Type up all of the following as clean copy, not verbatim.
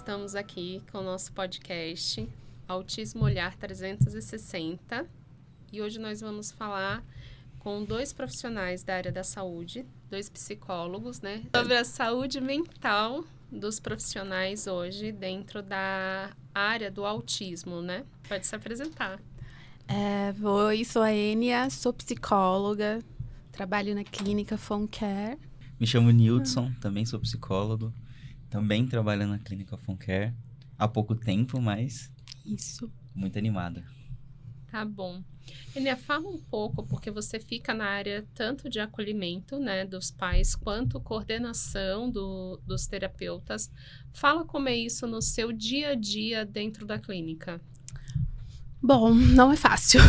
estamos aqui com o nosso podcast Autismo Olhar 360 e hoje nós vamos falar com 2 profissionais da área da saúde, 2 psicólogos, né? Sobre a saúde mental dos profissionais hoje dentro da área do autismo, né? Pode se apresentar. Oi, sou a Enia, sou psicóloga, trabalho na clínica Foncare. Me chamo Nildson, também sou psicólogo, também trabalho na clínica Foncare há pouco tempo, mas Isso. muito animada. Tá bom. Enia, fala um pouco, porque você fica na área tanto de acolhimento, né, dos pais, quanto coordenação dos terapeutas. Fala como é isso no seu dia a dia dentro da clínica. Bom, não é fácil.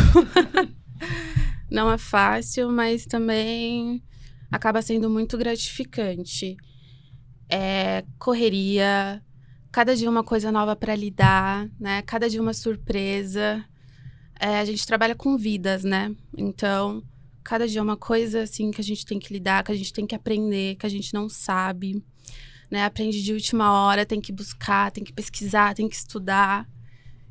Não é fácil, mas também acaba sendo muito gratificante. É correria, cada dia uma coisa nova para lidar, né? Cada dia uma surpresa. A gente trabalha com vidas, né? Então, cada dia uma coisa assim que a gente tem que lidar, que a gente tem que aprender, que a gente não sabe, né? Aprende de última hora, tem que buscar, tem que pesquisar, tem que estudar.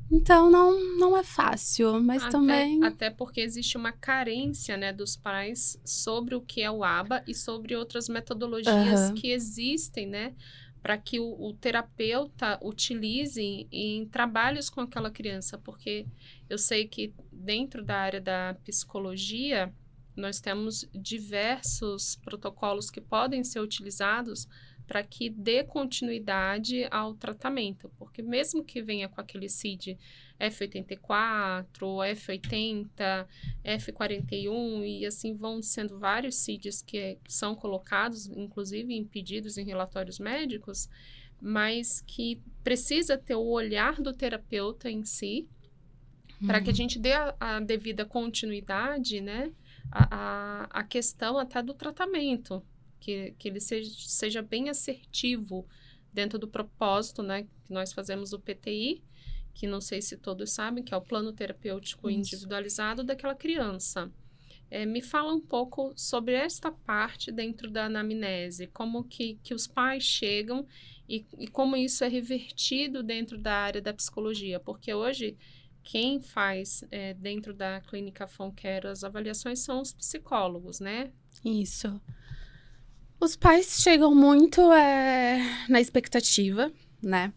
Então, não é fácil, mas também... Até porque existe uma carência, né, dos pais sobre o que é o ABA e sobre outras metodologias que existem, né, para que o terapeuta utilize em trabalhos com aquela criança. Porque eu sei que dentro da área da psicologia, nós temos diversos protocolos que podem ser utilizados para que dê continuidade ao tratamento, porque mesmo que venha com aquele CID F84, F80, F41, e assim vão sendo vários CIDs que são colocados, inclusive em pedidos em relatórios médicos, mas que precisa ter o olhar do terapeuta em si, para que a gente dê a devida continuidade, né, a questão até do tratamento, que ele seja bem assertivo dentro do propósito, né, que nós fazemos o PTI, que não sei se todos sabem, que é o plano terapêutico individualizado daquela criança. Me fala um pouco sobre esta parte dentro da anamnese, como que os pais chegam e como isso é revertido dentro da área da psicologia, porque hoje quem faz dentro da clínica Foncare as avaliações são os psicólogos, né? Isso. Os pais chegam muito na expectativa, né,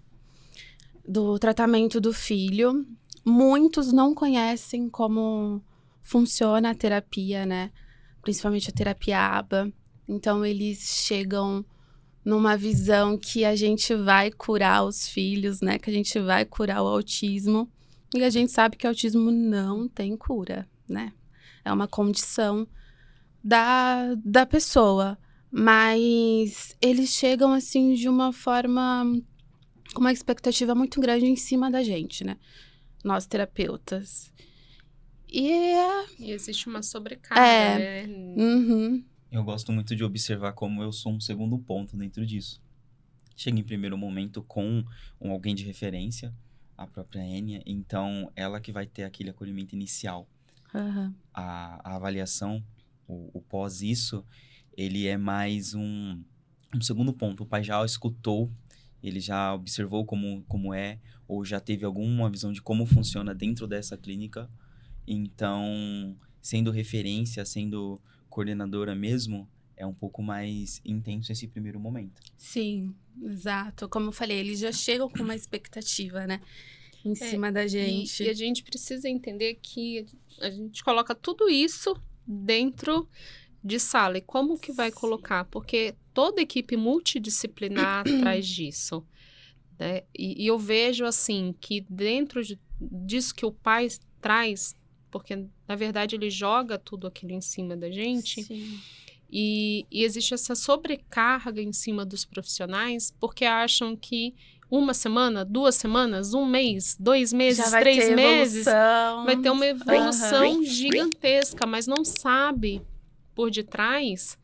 do tratamento do filho. Muitos não conhecem como funciona a terapia, né, principalmente a terapia ABA. Então, eles chegam numa visão que a gente vai curar os filhos, né, que a gente vai curar o autismo. E a gente sabe que o autismo não tem cura, né? É uma condição da pessoa. Mas eles chegam, assim, de uma forma... com uma expectativa muito grande em cima da gente, né? Nós, terapeutas. E existe uma sobrecarga, né? Eu gosto muito de observar como eu sou um segundo ponto dentro disso. Chega em primeiro momento com alguém de referência, a própria Enia, então ela que vai ter aquele acolhimento inicial. A avaliação, o pós isso... ele é mais um segundo ponto. O pai já escutou, ele já observou como é, ou já teve alguma visão de como funciona dentro dessa clínica. Então, sendo referência, sendo coordenadora mesmo, é um pouco mais intenso esse primeiro momento. Sim, exato. Como eu falei, eles já chegam com uma expectativa, né? Em cima da gente. E a gente precisa entender que a gente coloca tudo isso dentro de sala. E como que vai colocar? Porque toda equipe multidisciplinar traz disso, né? E eu vejo, assim, que dentro disso que o pai traz, porque, na verdade, ele joga tudo aquilo em cima da gente. Sim. E existe essa sobrecarga em cima dos profissionais, porque acham que 1 semana, 2 semanas, 1 mês, 2 meses, 3 meses, vai ter uma evolução gigantesca, mas não sabe por detrás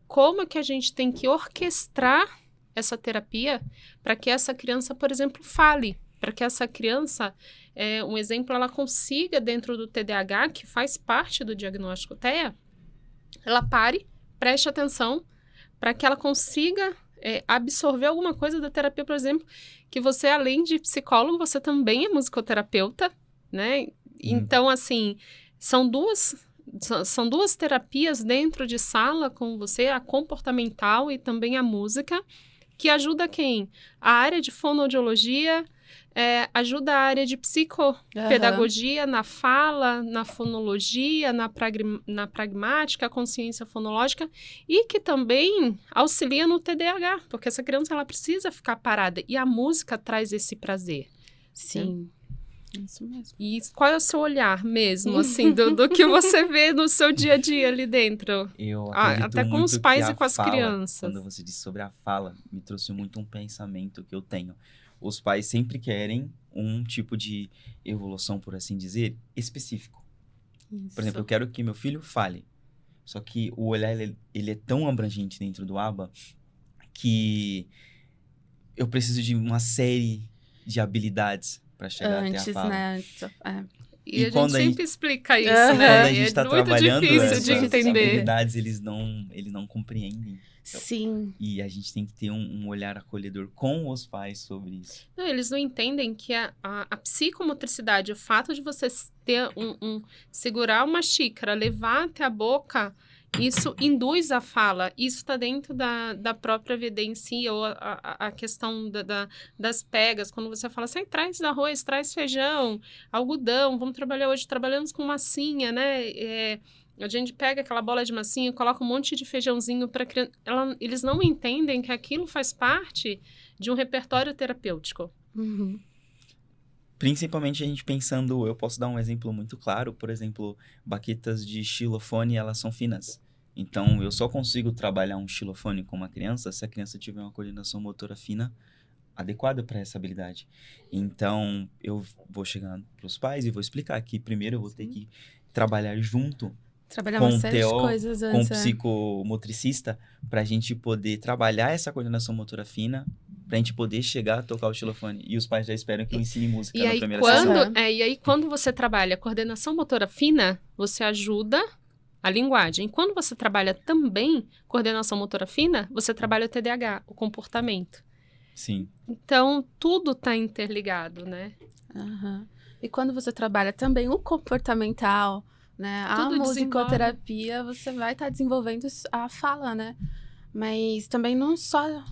como é que a gente tem que orquestrar essa terapia para que essa criança, por exemplo, fale, para que essa criança, um exemplo, ela consiga, dentro do TDAH, que faz parte do diagnóstico TEA, ela pare, preste atenção, para que ela consiga absorver alguma coisa da terapia, por exemplo, que você, além de psicólogo, você também é musicoterapeuta, né? Então, assim, são duas terapias dentro de sala com você, a comportamental e também a música, que ajuda quem? A área de fonoaudiologia, ajuda a área de psicopedagogia na fala, na fonologia, na pragmática, consciência fonológica, e que também auxilia no TDAH, porque essa criança ela precisa ficar parada, e a música traz esse prazer. Sim. Isso mesmo. E qual é o seu olhar mesmo, assim, do que você vê no seu dia a dia ali dentro? Eu acredito Até com muito os pais que e com as crianças. Quando você disse sobre a fala, me trouxe muito um pensamento que eu tenho. Os pais sempre querem um tipo de evolução, por assim dizer, específico. Isso. Por exemplo, eu quero que meu filho fale. Só que o olhar, ele é tão abrangente dentro do ABA que eu preciso de uma série de habilidades para chegar até a fala. Né? E a gente sempre explica isso, né? Quando a gente está muito trabalhando difícil de essas entender. habilidades, eles não compreendem. Então, sim. E a gente tem que ter um olhar acolhedor com os pais sobre isso. Não, eles não entendem que a psicomotricidade, o fato de você ter segurar uma xícara, levar até a boca, isso induz a fala. Isso está dentro da própria evidência, ou a questão das pegas. Quando você fala assim, traz arroz, traz feijão, algodão, vamos trabalhar hoje, trabalhamos com massinha, né? A gente pega aquela bola de massinha, coloca um monte de feijãozinho para criança. Eles não entendem que aquilo faz parte de um repertório terapêutico. Uhum. Principalmente a gente pensando, eu posso dar um exemplo muito claro, por exemplo, baquetas de xilofone, elas são finas. Então, eu só consigo trabalhar um xilofone com uma criança se a criança tiver uma coordenação motora fina adequada para essa habilidade. Então, eu vou chegar para os pais e vou explicar que primeiro eu vou ter que trabalhar junto Trabalhar com uma o série de TO, coisas com o antes. psicomotricista, para a gente poder trabalhar essa coordenação motora fina, para a gente poder chegar a tocar o xilofone. E os pais já esperam que eu ensine música na primeira sessão. E aí, quando você trabalha coordenação motora fina, você ajuda a linguagem. E quando você trabalha também coordenação motora fina, você trabalha o TDAH, o comportamento. Sim. Então, tudo está interligado, né? Uhum. E quando você trabalha também o comportamental, né? A musicoterapia, você vai estar desenvolvendo a fala, né? Mas também não só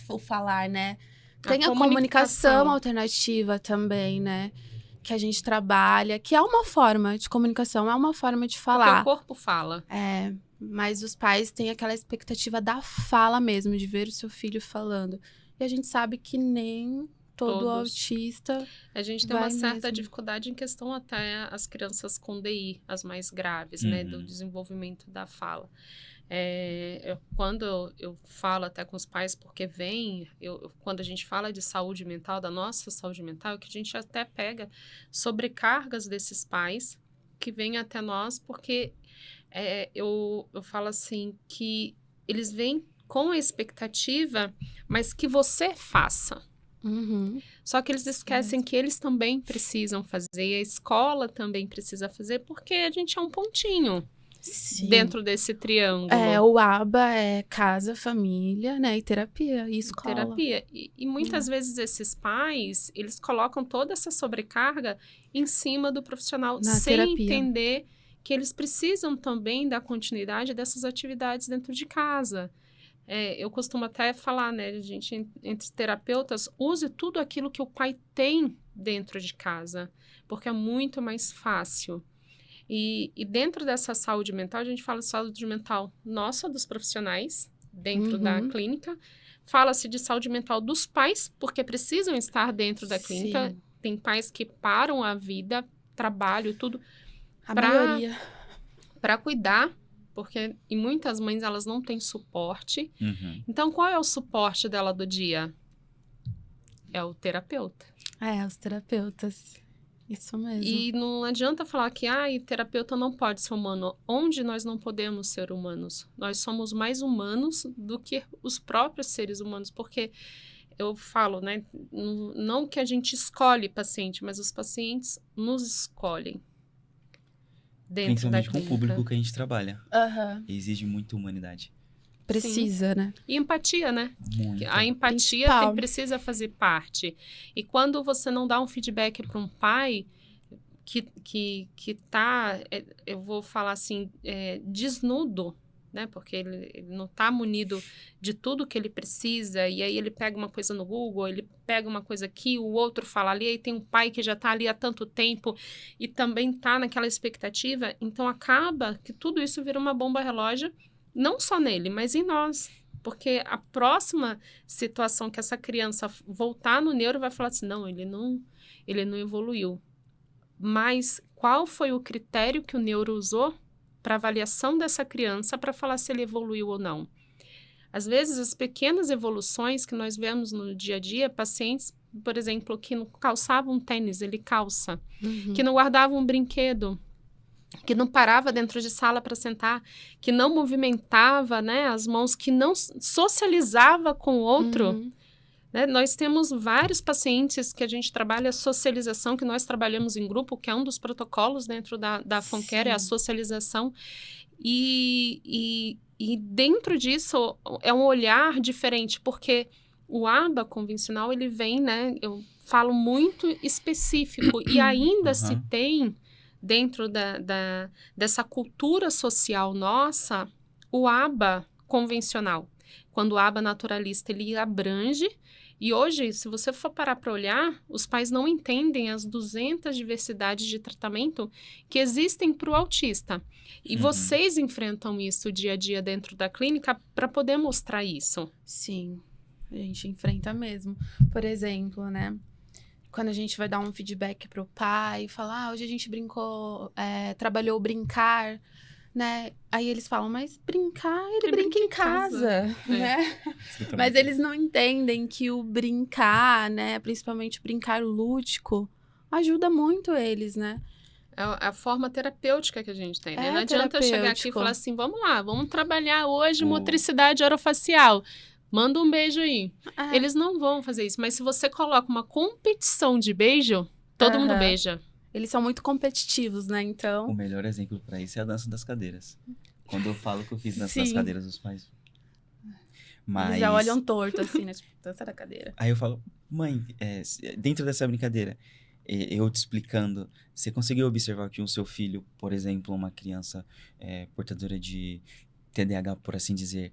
o falar, né? Tem a comunicação alternativa também, né? Que a gente trabalha, que é uma forma de comunicação, é uma forma de falar. Porque o corpo fala. Mas os pais têm aquela expectativa da fala mesmo, de ver o seu filho falando. E a gente sabe que nem todo autista. A gente tem uma certa dificuldade em questão até as crianças com DI, as mais graves, né? Do desenvolvimento da fala. Quando eu falo até com os pais, porque quando a gente fala de saúde mental, da nossa saúde mental, que a gente até pega sobrecargas desses pais que vêm até nós, porque eu falo assim, que eles vêm com a expectativa, mas que você faça. Uhum. Só que eles esquecem que eles também precisam fazer, e a escola também precisa fazer, porque a gente é um pontinho. Sim. Dentro desse triângulo. O ABA é casa, família, né? E terapia, e escola. Terapia. E muitas vezes esses pais, eles colocam toda essa sobrecarga em cima do profissional, sem entender que eles precisam também da continuidade dessas atividades dentro de casa. Eu costumo até falar, né, gente, entre terapeutas, use tudo aquilo que o pai tem dentro de casa, porque é muito mais fácil. E dentro dessa saúde mental, a gente fala de saúde mental nossa, dos profissionais, dentro da clínica. Fala-se de saúde mental dos pais, porque precisam estar dentro da clínica. Sim. Tem pais que param a vida, trabalho, tudo, para cuidar, porque e muitas mães, elas não têm suporte. Uhum. Então, qual é o suporte dela do dia? É o terapeuta. Os terapeutas. Isso mesmo. E não adianta falar que terapeuta não pode ser humano. Onde nós não podemos ser humanos? Nós somos mais humanos do que os próprios seres humanos, porque eu falo, né? Não que a gente escolhe paciente, mas os pacientes nos escolhem. Dentro Principalmente da com o público que a gente trabalha. Uhum. Exige muita humanidade. precisa, né? E empatia, né? Muito. A empatia precisa fazer parte. E quando você não dá um feedback para um pai que tá, eu vou falar assim, desnudo, né? Porque ele não tá munido de tudo que ele precisa, e aí ele pega uma coisa no Google, ele pega uma coisa aqui, o outro fala ali, aí tem um pai que já tá ali há tanto tempo e também tá naquela expectativa, então acaba que tudo isso vira uma bomba relógio, não só nele, mas em nós. Porque a próxima situação que essa criança voltar no neuro vai falar assim, não, ele não evoluiu. Mas qual foi o critério que o neuro usou para avaliação dessa criança para falar se ele evoluiu ou não? Às vezes, as pequenas evoluções que nós vemos no dia a dia, pacientes, por exemplo, que não calçavam um tênis, ele calça. Que não guardava um brinquedo, que não parava dentro de sala para sentar, que não movimentava, né, as mãos, que não socializava com o outro. Né? Nós temos vários pacientes que a gente trabalha a socialização, que nós trabalhamos em grupo, que é um dos protocolos dentro da FONCare, é a socialização. E dentro disso é um olhar diferente, porque o ABA convencional, ele vem, né, eu falo muito específico, e ainda se tem, dentro dessa cultura social nossa, o ABA convencional. Quando o ABA naturalista, ele abrange. E hoje, se você for parar para olhar, os pais não entendem as 200 diversidades de tratamento que existem para o autista. E vocês enfrentam isso dia a dia dentro da clínica para poder mostrar isso. Sim, a gente enfrenta mesmo. Por exemplo, né? Quando a gente vai dar um feedback pro pai, falar, hoje a gente brincou, trabalhou brincar, né? Aí eles falam, mas brincar, ele brinca em casa, né? Mas eles não entendem que o brincar, né? Principalmente o brincar lúdico, ajuda muito eles, né? É a forma terapêutica que a gente tem, né? Não adianta eu chegar aqui e falar assim, vamos lá, vamos trabalhar hoje motricidade orofacial. Manda um beijo aí. Eles não vão fazer isso, mas se você coloca uma competição de beijo, todo mundo beija. Eles são muito competitivos, né? Então... O melhor exemplo para isso é a dança das cadeiras. Quando eu falo que eu fiz dança das cadeiras, os pais... Eles já olham torto, assim, né? Tipo, dança da cadeira. Aí eu falo, mãe, dentro dessa brincadeira, eu te explicando, você conseguiu observar que o seu filho, por exemplo, uma criança portadora de TDAH, por assim dizer,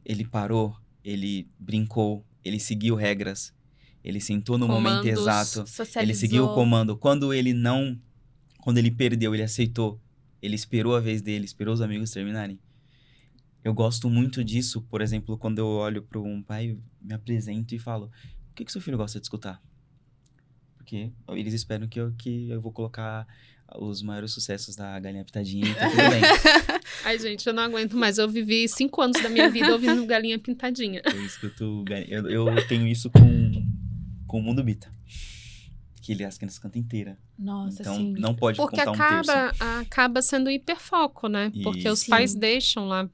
ele parou, ele brincou, ele seguiu regras, ele sentou no momento exato, ele seguiu o comando. Quando ele perdeu, ele aceitou, ele esperou a vez dele, esperou os amigos terminarem. Eu gosto muito disso, por exemplo, quando eu olho para um pai, me apresento e falo, o que seu filho gosta de escutar? Porque eles esperam que eu vou colocar os maiores sucessos da Galinha Pintadinha e tá tudo bem. Ai, gente, eu não aguento mais. Eu vivi 5 anos da minha vida ouvindo Galinha Pintadinha. Eu escuto... Eu tenho isso com o Mundo Bita. Que as crianças cantam inteira. Nossa, então, sim. não pode porque contar um terço. Acaba sendo hiperfoco, né? Porque os pais deixam lá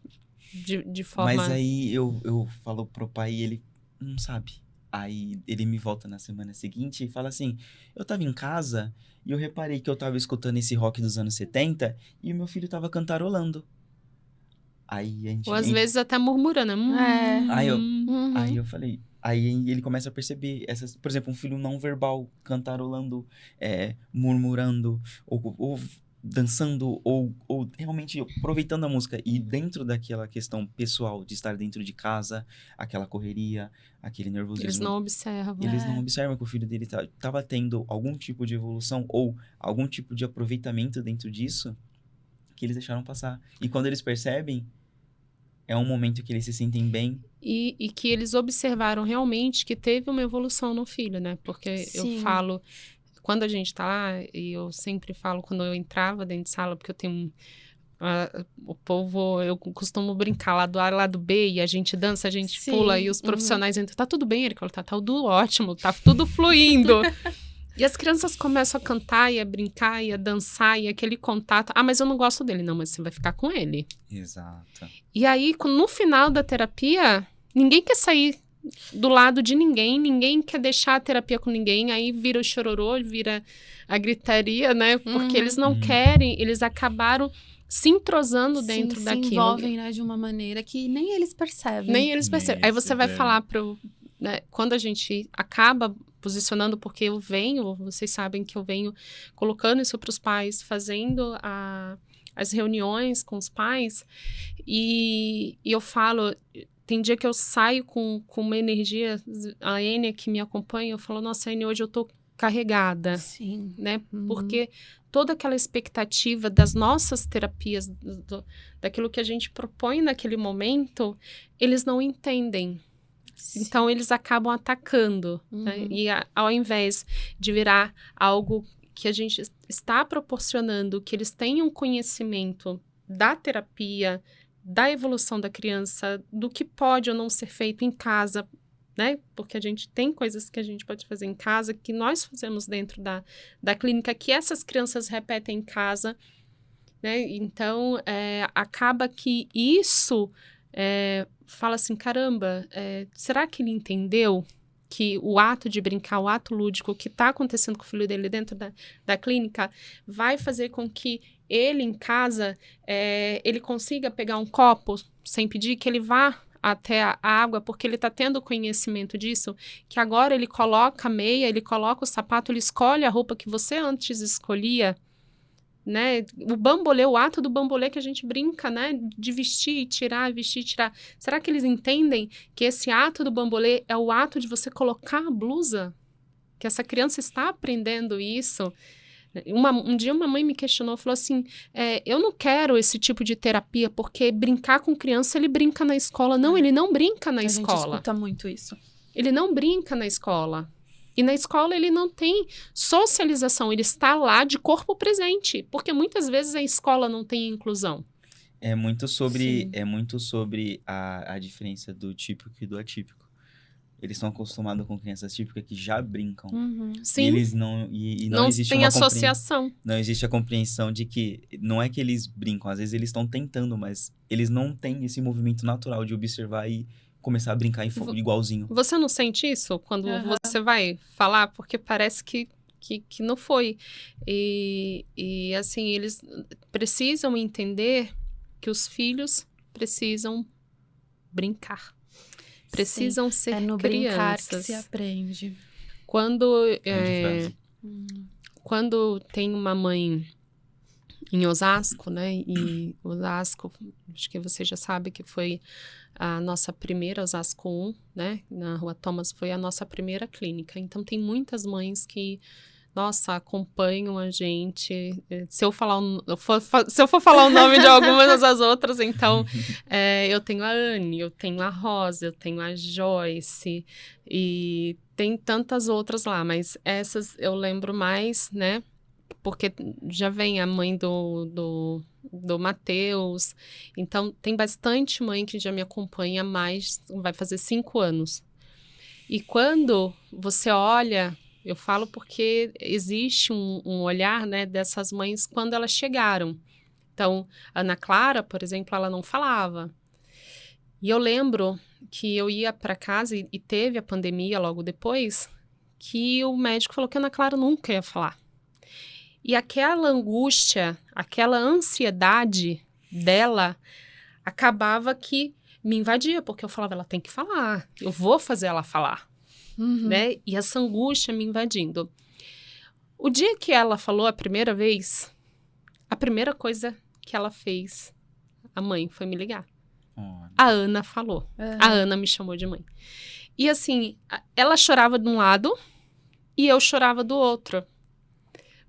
de forma... Mas aí eu falo pro pai e ele não sabe. Aí ele me volta na semana seguinte e fala assim, eu tava em casa e eu reparei que eu tava escutando esse rock dos anos 70 e o meu filho tava cantarolando. Aí a gente... Ou às vezes até murmurando. Aí eu falei... Aí ele começa a perceber essas... Por exemplo, um filho não verbal cantarolando, murmurando, ou dançando, ou realmente aproveitando a música. E dentro daquela questão pessoal de estar dentro de casa, aquela correria, aquele nervosismo... Eles não observam. Eles não observam que o filho dele estava tendo algum tipo de evolução ou algum tipo de aproveitamento dentro disso que eles deixaram passar. E quando eles percebem, é um momento que eles se sentem bem. E que eles observaram realmente que teve uma evolução no filho, né? Porque eu falo, quando a gente tá lá, e eu sempre falo quando eu entrava dentro de sala, porque eu tenho... o povo, eu costumo brincar lá do A, lá do B, e a gente dança, a gente pula, e os profissionais entram, tá tudo bem? Ele fala, tá tudo ótimo, tá tudo fluindo. E as crianças começam a cantar e a brincar e a dançar e aquele contato. Ah, mas eu não gosto dele. Não, mas você vai ficar com ele. Exato. E aí, no final da terapia, ninguém quer sair do lado de ninguém quer deixar a terapia com ninguém. Aí vira o chororô, vira a gritaria, né? Porque eles não querem, eles acabaram se entrosando dentro daquilo. Se envolvem, né, de uma maneira que nem eles percebem. Nem eles percebem. Aí você vai falar né, quando a gente acaba posicionando, porque eu venho, vocês sabem que eu venho colocando isso para os pais, fazendo as reuniões com os pais, e eu falo, tem dia que eu saio com uma energia, a Enia que me acompanha, eu falo, nossa, Enia, hoje eu tô carregada. Sim. Né? Porque toda aquela expectativa das nossas terapias, daquilo que a gente propõe naquele momento, eles não entendem. Sim. Então, eles acabam atacando. Né? E ao invés de virar algo que a gente está proporcionando, que eles tenham conhecimento da terapia, da evolução da criança, do que pode ou não ser feito em casa, né? Porque a gente tem coisas que a gente pode fazer em casa, que nós fazemos dentro da clínica, que essas crianças repetem em casa, né? Então, acaba que isso fala assim, caramba, será que ele entendeu que o ato de brincar, o ato lúdico que está acontecendo com o filho dele dentro da clínica vai fazer com que ele em casa, ele consiga pegar um copo sem pedir, que ele vá até a água, porque ele está tendo conhecimento disso, que agora ele coloca a meia, ele coloca o sapato, ele escolhe a roupa que você antes escolhia, né? O bambolê, o ato do bambolê que a gente brinca, né? De vestir e tirar, vestir e tirar. Será que eles entendem que esse ato do bambolê é o ato de você colocar a blusa? Que essa criança está aprendendo isso? Um dia uma mãe me questionou, falou assim, eu não quero esse tipo de terapia, porque brincar com criança, ele brinca na escola. Não, ele não brinca na escola. A gente escuta muito isso. Ele não brinca na escola. E na escola ele não tem socialização, ele está lá de corpo presente, porque muitas vezes a escola não tem inclusão. É muito sobre a diferença do típico e do atípico. Eles estão acostumados com crianças típicas que já brincam. Sim. E eles não existe tem associação. Não existe a compreensão de que não é que eles brincam, às vezes eles estão tentando, mas eles não têm esse movimento natural de observar e começar a brincar igualzinho. Você não sente isso quando você vai falar? Porque parece que não foi. E assim, eles precisam entender que os filhos precisam brincar. Precisam ser crianças. É no brincar que se aprende. Quando tem uma mãe em Osasco, né? E Osasco, acho que você já sabe que foi a nossa primeira, Osasco 1, né? Na Rua Thomas foi a nossa primeira clínica. Então, tem muitas mães que, nossa, acompanham a gente. Se eu for falar o nome de algumas das outras, então, eu tenho a Anne, eu tenho a Rosa, eu tenho a Joyce, e tem tantas outras lá, mas essas eu lembro mais, né? Porque já vem a mãe do Matheus. Então, tem bastante mãe que já me acompanha há mais, vai fazer 5 anos. E quando você olha, eu falo porque existe um olhar, né, dessas mães quando elas chegaram. Então, a Ana Clara, por exemplo, ela não falava. E eu lembro que eu ia para casa e teve a pandemia logo depois, que o médico falou que a Ana Clara nunca ia falar. E aquela angústia, aquela ansiedade dela acabava que me invadia, porque eu falava, ela tem que falar, eu vou fazer ela falar, né? E essa angústia me invadindo. O dia que ela falou a primeira vez, a primeira coisa que ela fez, a mãe, foi me ligar. A Ana falou. A Ana me chamou de mãe. E assim, ela chorava de um lado e eu chorava do outro.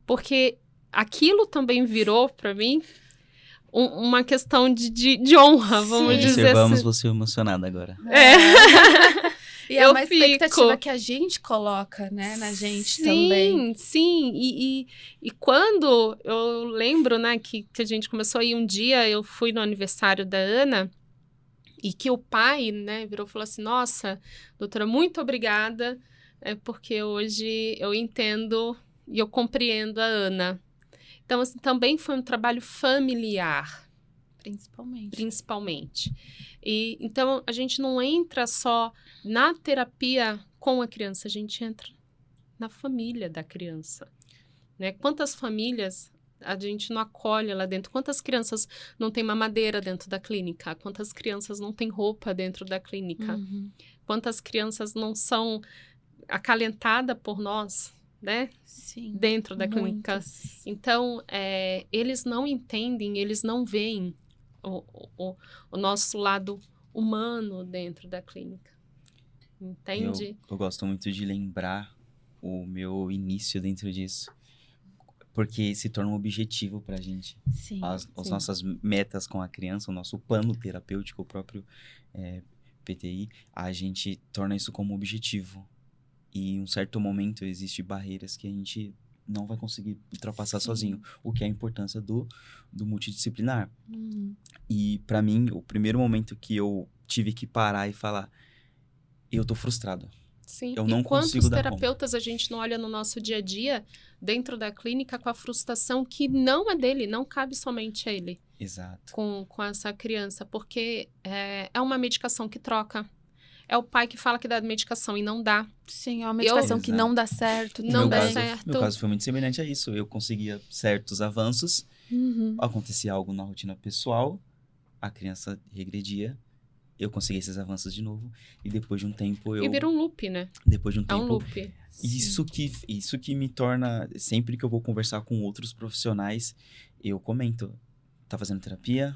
Porque aquilo também virou, para mim, uma questão de honra, vamos dizer assim. Observamos você emocionada agora. E é uma expectativa que a gente coloca, né, na gente também. Sim. E quando eu lembro, né, que a gente começou a ir um dia, eu fui no aniversário da Ana, e que o pai, né, virou e falou assim, nossa, doutora, muito obrigada, porque hoje eu entendo e eu compreendo a Ana. Então, assim, também foi um trabalho familiar. Principalmente. E, então, a gente não entra só na terapia com a criança, a gente entra na família da criança. Né? Quantas famílias A gente não acolhe lá dentro. Quantas crianças não tem mamadeira dentro da clínica? Quantas crianças não tem roupa dentro da clínica? Quantas crianças não são acalentadas por nós, né? Sim, dentro da clínica. muitas. Então, eles não entendem, eles não veem o nosso lado humano dentro da clínica. Entende? Eu gosto muito de lembrar o meu início dentro disso. Porque se torna um objetivo pra gente. Sim, As sim. nossas metas com a criança, o nosso plano terapêutico, o próprio PTI, a gente torna isso como objetivo. E em um certo momento existe barreiras que a gente não vai conseguir ultrapassar sozinho. O que é a importância do multidisciplinar. E pra mim, o primeiro momento que eu tive que parar e falar, eu tô frustrado. Sim. Eu não e quantos consigo dar terapeutas a gente não olha no nosso dia a dia, dentro da clínica, com a frustração que não é dele, não cabe somente a ele. Exato. Com essa criança, porque é uma medicação que troca. É o pai que fala que dá medicação e não dá. Sim, é uma medicação que não dá certo. Não dá também. certo. Meu caso foi muito semelhante a isso. Eu conseguia certos avanços, acontecia algo na rotina pessoal, a criança regredia, eu conseguia esses avanços de novo, e depois de um tempo eu... E vira um loop, né? Depois de um É tempo... um loop. Isso que me torna... Sempre que eu vou conversar com outros profissionais, eu comento. Tá fazendo terapia?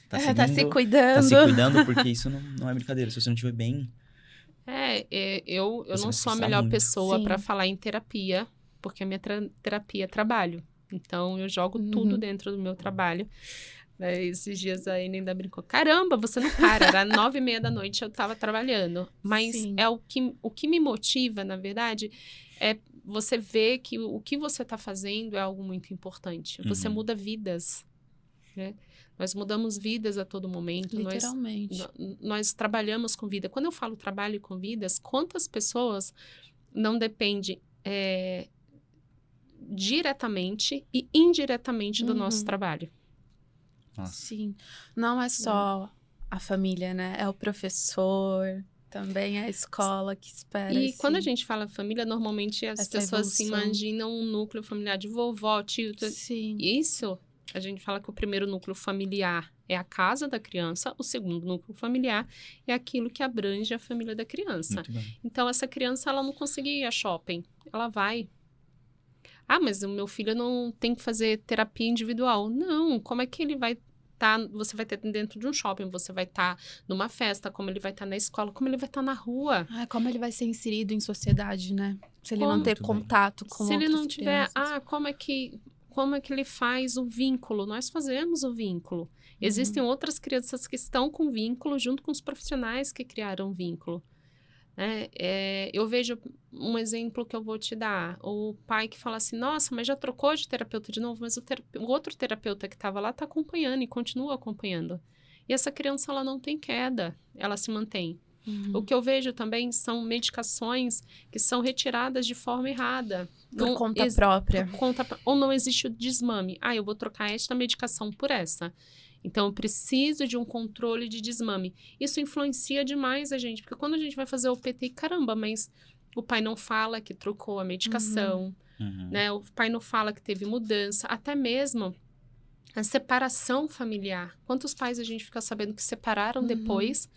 Tá seguindo? Tá se cuidando. Tá se cuidando, porque isso não é brincadeira. Se você não estiver bem... Eu Você não vai sou a estressar melhor muito. pessoa Sim. para falar em terapia, porque a minha terapia é trabalho. Então, eu jogo tudo dentro do meu trabalho. Esses dias a Ene ainda brincou, caramba, você não para, era 9h30 da noite, eu tava trabalhando. Mas Sim. o que me motiva, na verdade, é você ver que o que você tá fazendo é algo muito importante. Você muda vidas, né? Nós mudamos vidas a todo momento. Literalmente. Nós trabalhamos com vida. Quando eu falo trabalho com vidas, quantas pessoas não dependem diretamente e indiretamente do nosso trabalho? Nossa. Sim. Não é só a família, né? É o professor, também é a escola que espera. E quando a gente fala família, normalmente as Essa pessoas se evolução. imaginam um núcleo familiar de vovó, tio. Sim. Isso, a gente fala que o primeiro núcleo familiar é a casa da criança, o segundo núcleo familiar é aquilo que abrange a família da criança. Muito bem. Então, essa criança, ela não conseguia ir a shopping. Ela vai. Ah, mas o meu filho não tem que fazer terapia individual. Não, como é que ele vai estar... Você vai ter dentro de um shopping, você vai estar numa festa, como ele vai estar na escola, como ele vai estar na rua. Como ele vai ser inserido em sociedade, né? Se ele não ter Muito bem. contato com Se ele outras não tiver... crianças. como é que ele faz o vínculo? Nós fazemos o vínculo. Existem outras crianças que estão com vínculo junto com os profissionais que criaram vínculo. Eu vejo um exemplo que eu vou te dar. O pai que fala assim, nossa, mas já trocou de terapeuta de novo, mas o outro terapeuta que estava lá está acompanhando e continua acompanhando. E essa criança, ela não tem queda, ela se mantém. O que eu vejo também são medicações que são retiradas de forma errada. Por conta própria. Ou não existe o desmame. Eu vou trocar esta medicação por essa. Então, eu preciso de um controle de desmame. Isso influencia demais a gente, porque quando a gente vai fazer o PTI, caramba, mas o pai não fala que trocou a medicação, né? O pai não fala que teve mudança, até mesmo a separação familiar. Quantos pais a gente fica sabendo que separaram depois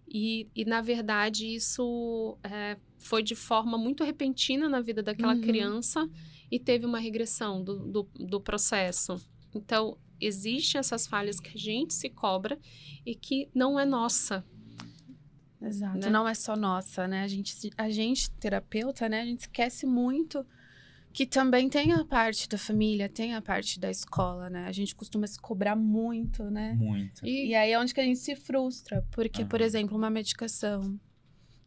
e, na verdade, isso foi de forma muito repentina na vida daquela criança e teve uma regressão do processo. Então, existem essas falhas que a gente se cobra e que não é nossa. Exato, né? Não é só nossa, né? A gente, terapeuta, né? A gente esquece muito que também tem a parte da família, tem a parte da escola, né? A gente costuma se cobrar muito, né? Muito. E aí é onde que a gente se frustra. Porque, por exemplo, uma medicação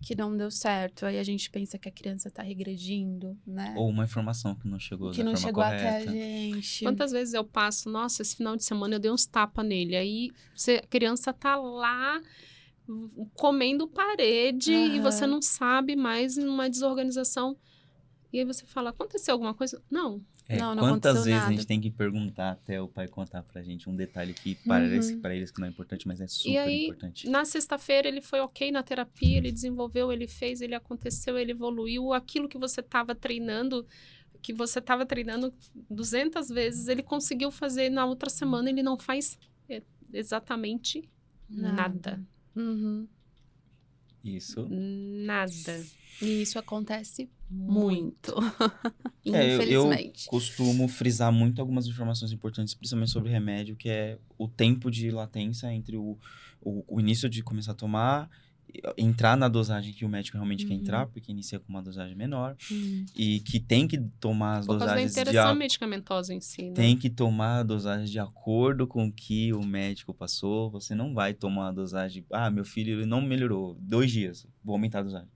que não deu certo, aí a gente pensa que a criança tá regredindo, né? Ou uma informação que não chegou que da não forma chegou correta. até a gente. Quantas vezes eu passo, nossa, esse final de semana eu dei uns tapas nele. Aí a criança tá lá comendo parede e você não sabe mais, numa desorganização. E aí você fala, aconteceu alguma coisa? Não. Não Quantas aconteceu vezes nada. a gente tem que perguntar até o pai contar pra gente um detalhe que parece para eles que não é importante, mas é super E aí, importante. na sexta-feira, ele foi ok na terapia, ele desenvolveu, ele fez, ele aconteceu, ele evoluiu. Aquilo que você estava treinando, que você estava treinando 200 vezes, ele conseguiu fazer na outra semana, ele não faz exatamente nada. Uhum. Isso. Nada. E isso acontece muito. Eu Infelizmente. costumo frisar muito algumas informações importantes, principalmente sobre remédio, que é o tempo de latência entre o início de começar a tomar, entrar na dosagem que o médico realmente quer entrar, porque inicia com uma dosagem menor, e que tem que tomar as Por causa da dosagens interação medicamentosa em si, né? Tem que tomar a dosagem de acordo com o que o médico passou. Você não vai tomar a dosagem... meu filho ele não melhorou 2 dias, vou aumentar a dosagem.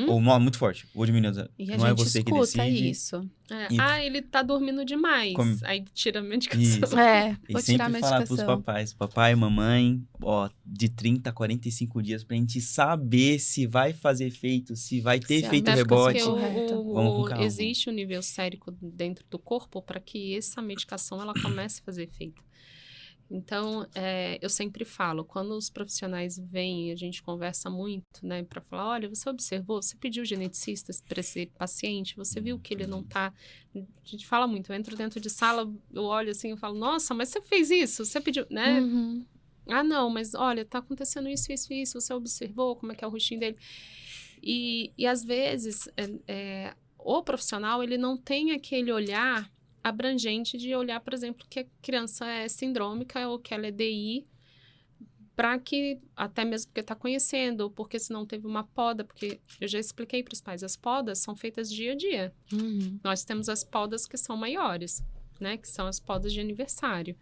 Ou não, muito forte, vou diminuir a dosagem. E a não gente é você que escuta decide. isso. Ele tá dormindo demais. Aí tira a medicação. Isso. Vou E tirar a sempre falar pros medicação. papais, papai, mamãe, de 30 a 45 dias pra gente saber se vai fazer efeito, se vai ter Se a efeito medicação rebote. correta. Vamos com calma. Existe um nível sérico dentro do corpo para que essa medicação ela comece a fazer efeito. Então, eu sempre falo, quando os profissionais vêm e a gente conversa muito, né, para falar, olha, você observou, você pediu geneticistas para esse paciente, você viu que ele não tá... A gente fala muito, eu entro dentro de sala, eu olho assim, eu falo, nossa, mas você fez isso, você pediu, né? Ah, não, mas olha, tá acontecendo isso, isso, isso, você observou como é que é o rostinho dele? E às vezes, o profissional, ele não tem aquele olhar abrangente de olhar, por exemplo, que a criança é sindrômica ou que ela é DI, para que, até mesmo porque está conhecendo, ou porque se não teve uma poda, porque eu já expliquei para os pais, as podas são feitas dia a dia. Nós temos as podas que são maiores, né, que são as podas de aniversário.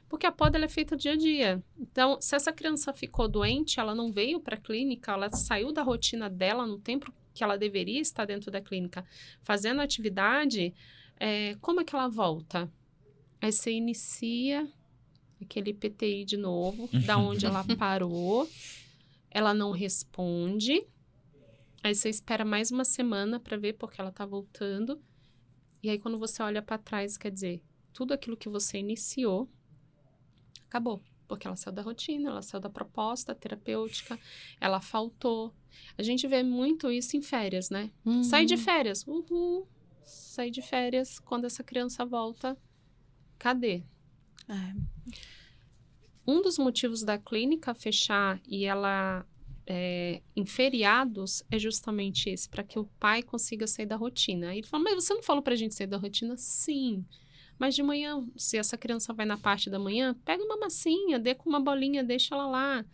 Porque a poda ela é feita dia a dia. Então, se essa criança ficou doente, ela não veio para a clínica, ela saiu da rotina dela no tempo que ela deveria estar dentro da clínica fazendo atividade, como é que ela volta? Aí você inicia aquele PTI de novo, da onde ela parou, ela não responde, aí você espera mais uma semana para ver porque ela tá voltando, e aí quando você olha para trás, quer dizer, tudo aquilo que você iniciou, acabou. Porque ela saiu da rotina, ela saiu da proposta terapêutica, ela faltou. A gente vê muito isso em férias, né? Sai de férias, sai de férias, quando essa criança volta, cadê? Um dos motivos da clínica fechar e ela em feriados é justamente esse, para que o pai consiga sair da rotina. Aí ele fala, mas você não falou pra gente sair da rotina? Sim. Mas de manhã, se essa criança vai na parte da manhã, pega uma massinha, dê com uma bolinha, deixa ela lá.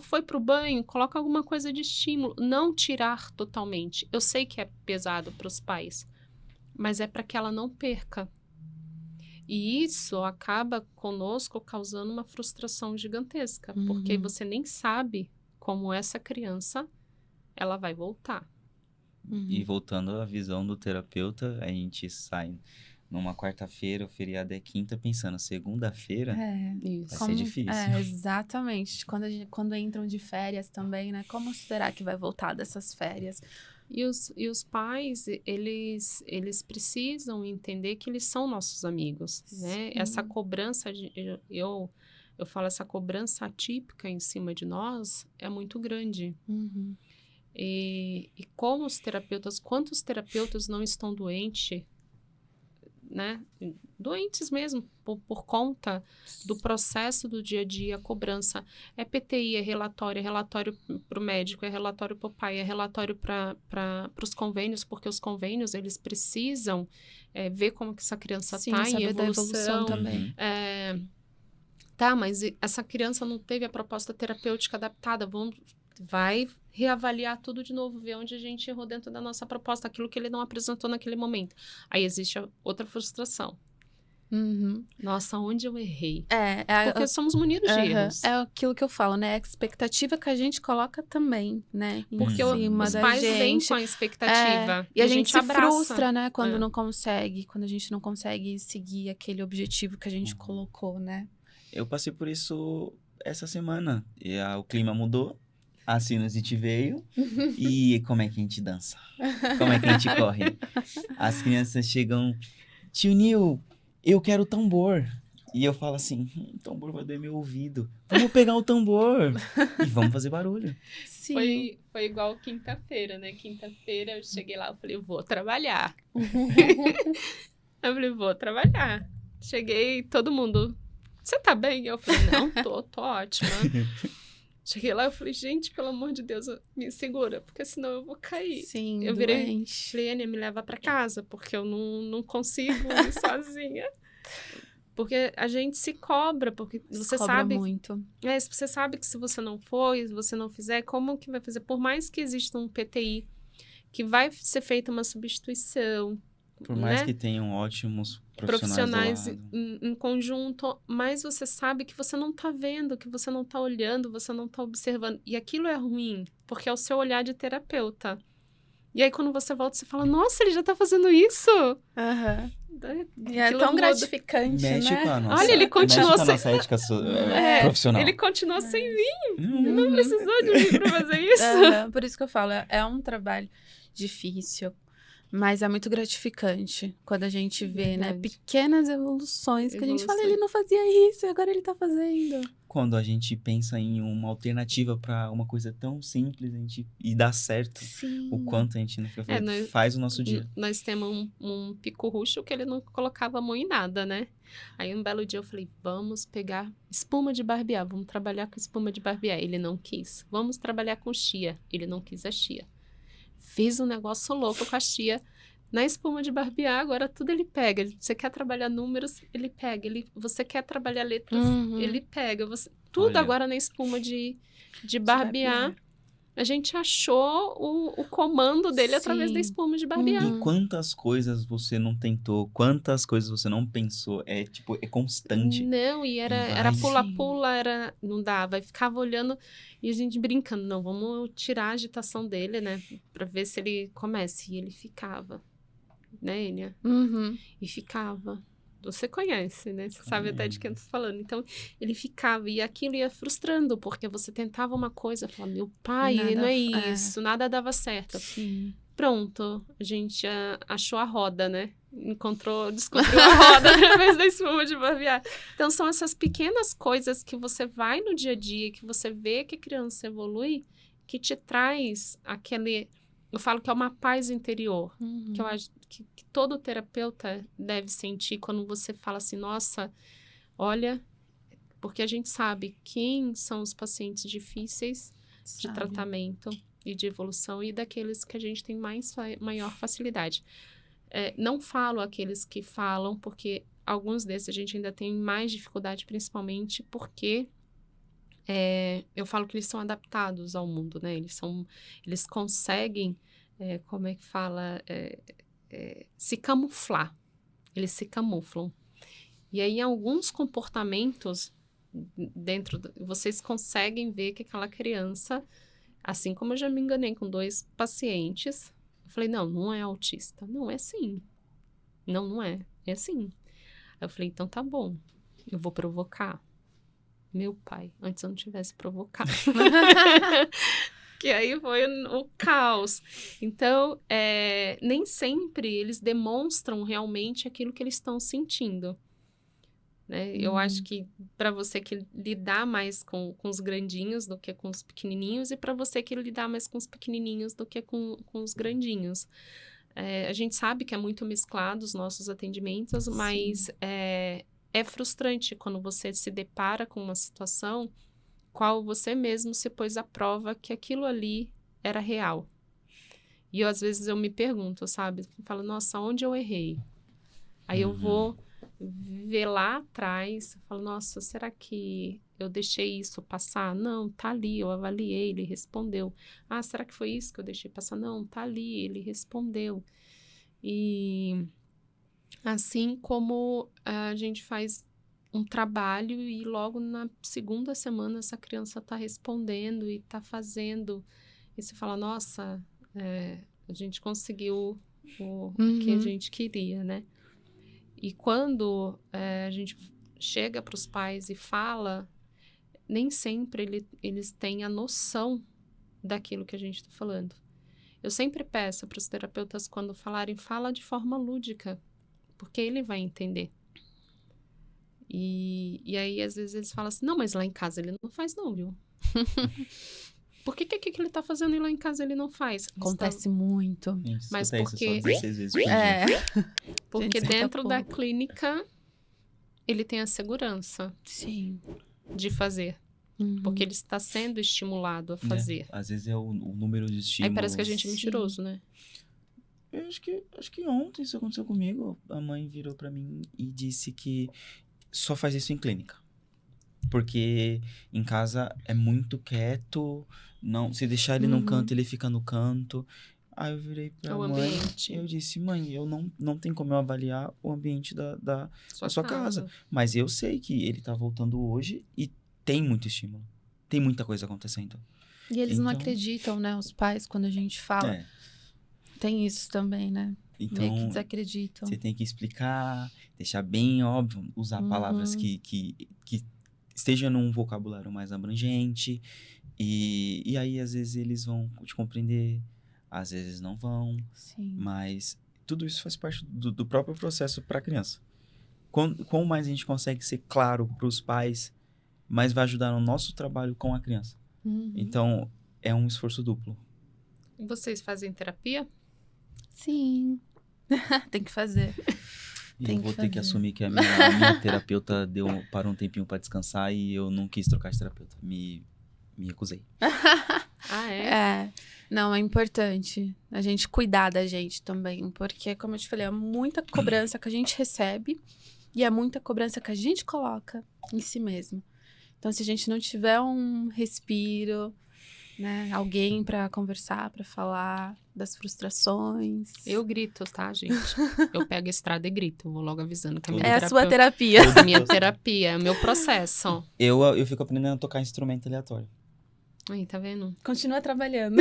Foi pro banho, coloca alguma coisa de estímulo. Não tirar totalmente. Eu sei que é pesado para os pais, mas é para que ela não perca. E isso acaba conosco causando uma frustração gigantesca, porque você nem sabe como essa criança ela vai voltar. E voltando à visão do terapeuta, a gente sai numa quarta-feira, o feriado é quinta, pensando, segunda-feira vai ser difícil. Exatamente. Quando entram de férias também, né? Como será que vai voltar dessas férias? E os pais, eles precisam entender que eles são nossos amigos, né? Essa cobrança, eu falo, essa cobrança atípica em cima de nós é muito grande. E como os terapeutas, quantos terapeutas não estão doentes, né? Doentes mesmo, por conta do processo do dia a dia, a cobrança. É PTI, é relatório para o médico, é relatório para o pai, é relatório para os convênios, porque os convênios, eles precisam ver como que essa criança está em evolução. Também. Mas essa criança não teve a proposta terapêutica adaptada, vai reavaliar tudo de novo, ver onde a gente errou dentro da nossa proposta, aquilo que ele não apresentou naquele momento. Aí existe outra frustração. Nossa, onde eu errei? Porque somos munidos de erros. É aquilo que eu falo, né? A expectativa que a gente coloca também, né? Porque os pais vêm com a expectativa. E a gente se abraça. frustra, né? Quando não consegue, quando a gente não consegue seguir aquele objetivo que a gente colocou, né? Eu passei por isso essa semana. O clima mudou. A sinusite veio e como é que a gente dança? Como é que a gente corre? As crianças chegam, tio Nil, eu quero tambor. E eu falo assim, o tambor vai doer meu ouvido. Vamos pegar o tambor e vamos fazer barulho. Sim. Foi igual quinta-feira, né? Quinta-feira eu cheguei lá, eu falei, eu vou trabalhar. Eu falei, vou trabalhar. Cheguei, todo mundo, você tá bem? Eu falei, não, tô ótima. Cheguei lá, eu falei, gente, pelo amor de Deus, me segura, porque senão eu vou cair. Sim, Eu virei, doente. falei, Ania, me leva pra casa, porque eu não consigo ir sozinha. Porque a gente se cobra, porque você Cobra sabe... muito. Você sabe que se você não for, se você não fizer, como que vai fazer? Por mais que exista um PTI, que vai ser feita uma substituição, Por mais né? que tenham ótimos Profissionais profissionais do lado. em conjunto, mas você sabe que você não tá vendo, que você não tá olhando, você não tá observando. E aquilo é ruim, porque é o seu olhar de terapeuta. E aí, quando você volta, você fala, nossa, ele já tá fazendo isso! Aham. E é Aquilo tão muda. gratificante, Mexe né? com a nossa, Olha, ele continua mexe com a sem... nossa ética profissional. Ele continua sem mim. Uhum. Não precisou de mim pra fazer isso. Aham, por isso que eu falo, é um trabalho difícil, mas é muito gratificante quando a gente vê, né, Verdade. pequenas evoluções que a gente fala, Evoluções. ele não fazia isso e agora ele tá fazendo. Quando a gente pensa em uma alternativa para uma coisa tão simples e dá certo, Sim. o quanto a gente não fica nós- faz o nosso dia. Nós temos um pico-ruxo que ele não colocava a mão em nada, né? Aí um belo dia eu falei, vamos pegar espuma de barbear, vamos trabalhar com espuma de barbear. Ele não quis. Vamos trabalhar com chia. Ele não quis a chia. Fiz um negócio louco com a chia. Na espuma de barbear, agora tudo ele pega. Você quer trabalhar números, ele pega. Você quer trabalhar letras, Uhum. ele pega. Tudo Olha. agora na espuma de barbear. A gente achou o comando dele através da Sim. espuma de barbear. E quantas coisas você não tentou, quantas coisas você não pensou, é constante. Não, e E era vai. pula-pula, não dava. E ficava olhando e a gente brincando. Não, vamos tirar a agitação dele, né? Pra ver se ele começa. E ele ficava, né, Enia? Uhum. E ficava. Você conhece, né? Você sabe até de quem eu tô falando. Então, ele ficava. E aquilo ia frustrando, porque você tentava uma coisa, falava, meu pai, Nada não é é. isso, nada dava certo. Sim. Pronto, a gente achou a roda, né? Descobriu a roda através da espuma de barbear. Então, são essas pequenas coisas que você vai no dia a dia, que você vê que a criança evolui, que te traz aquele... Eu falo que é uma paz interior, Uhum. que eu acho que todo terapeuta deve sentir quando você fala assim, nossa, olha, porque a gente sabe quem são os pacientes difíceis de Sabe. tratamento e de evolução e daqueles que a gente tem maior facilidade. Não falo aqueles que falam, porque alguns desses a gente ainda tem mais dificuldade, principalmente porque eu falo que eles são adaptados ao mundo, né? Eles conseguem, como é que fala, se camuflar. Eles se camuflam. E aí, alguns comportamentos vocês conseguem ver que aquela criança, assim como eu já me enganei com 2 pacientes, eu falei, não é autista. Não, é sim. Não é. É sim. Aí eu falei, então tá bom. Eu vou provocar. Meu pai, antes eu não tivesse provocado. Que aí foi o caos. Então, nem sempre eles demonstram realmente aquilo que eles estão sentindo. Né? Eu acho que para você que lidar mais com os grandinhos do que com os pequenininhos e para você que lidar mais com os pequenininhos do que com os grandinhos. A gente sabe que é muito mesclado os nossos atendimentos, mas é frustrante quando você se depara com uma situação qual você mesmo se pôs à prova que aquilo ali era real. E às vezes eu me pergunto, sabe? Eu falo, nossa, onde eu errei? Aí eu vou ver lá atrás, eu falo, nossa, será que eu deixei isso passar? Não, tá ali, eu avaliei, ele respondeu. Ah, será que foi isso que eu deixei passar? Não, tá ali, ele respondeu. E assim como a gente faz um trabalho e logo na segunda semana essa criança tá respondendo e tá fazendo. E você fala, nossa, a gente conseguiu o que a gente queria, né? E quando a gente chega para os pais e fala, nem sempre eles têm a noção daquilo que a gente está falando. Eu sempre peço para os terapeutas, quando falarem, fala de forma lúdica, porque ele vai entender. E aí, às vezes, eles falam assim, não, mas lá em casa ele não faz não, viu? Por que ele tá fazendo e lá em casa ele não faz? Acontece muito. Mas Escuta porque... isso só 16 vezes por dia. É. Porque Gente, dentro da pouco. clínica, ele tem a segurança Sim. de fazer. Uhum. Porque ele está sendo estimulado a fazer. Às vezes é o número de estímulos. Aí parece que a gente é Sim. mentiroso, né? Eu acho que ontem isso aconteceu comigo. A mãe virou pra mim e disse que só faz isso em clínica. Porque em casa é muito quieto. Não, se deixar ele num canto, ele fica no canto. Aí eu virei pra O mãe ambiente. e eu disse, mãe, eu não tem como eu avaliar o ambiente da sua casa. Mas eu sei que ele tá voltando hoje e tem muito estímulo. Tem muita coisa acontecendo. E eles não Então- acreditam, né? Os pais, quando a gente fala. É, Tem isso também, né? Meio que então desacreditam. você tem que explicar, deixar bem óbvio, usar palavras que estejam num vocabulário mais abrangente. E aí, às vezes, eles vão te compreender, às vezes não vão. Sim. Mas tudo isso faz parte do próprio processo para a criança. Quanto mais a gente consegue ser claro para os pais, mais vai ajudar no nosso trabalho com a criança. Uhum. Então, é um esforço duplo. Vocês fazem terapia? Sim. Tem que fazer. E Tem eu que vou ter que fazer. assumir que a minha terapeuta parou um tempinho para descansar e eu não quis trocar de terapeuta. Me recusei. Ah, é? É. Não, é importante a gente cuidar da gente também. Porque, como eu te falei, é muita cobrança que a gente recebe e é muita cobrança que a gente coloca em si mesmo. Então, se a gente não tiver um respiro, né? Alguém pra conversar, pra falar das frustrações. Eu grito, tá, gente? Eu pego a estrada e grito. Vou logo avisando que a minha É a terapeuta... sua terapia. A minha terapia, é o meu processo. Eu fico aprendendo a tocar instrumento aleatório. Aí, tá vendo? Continua trabalhando.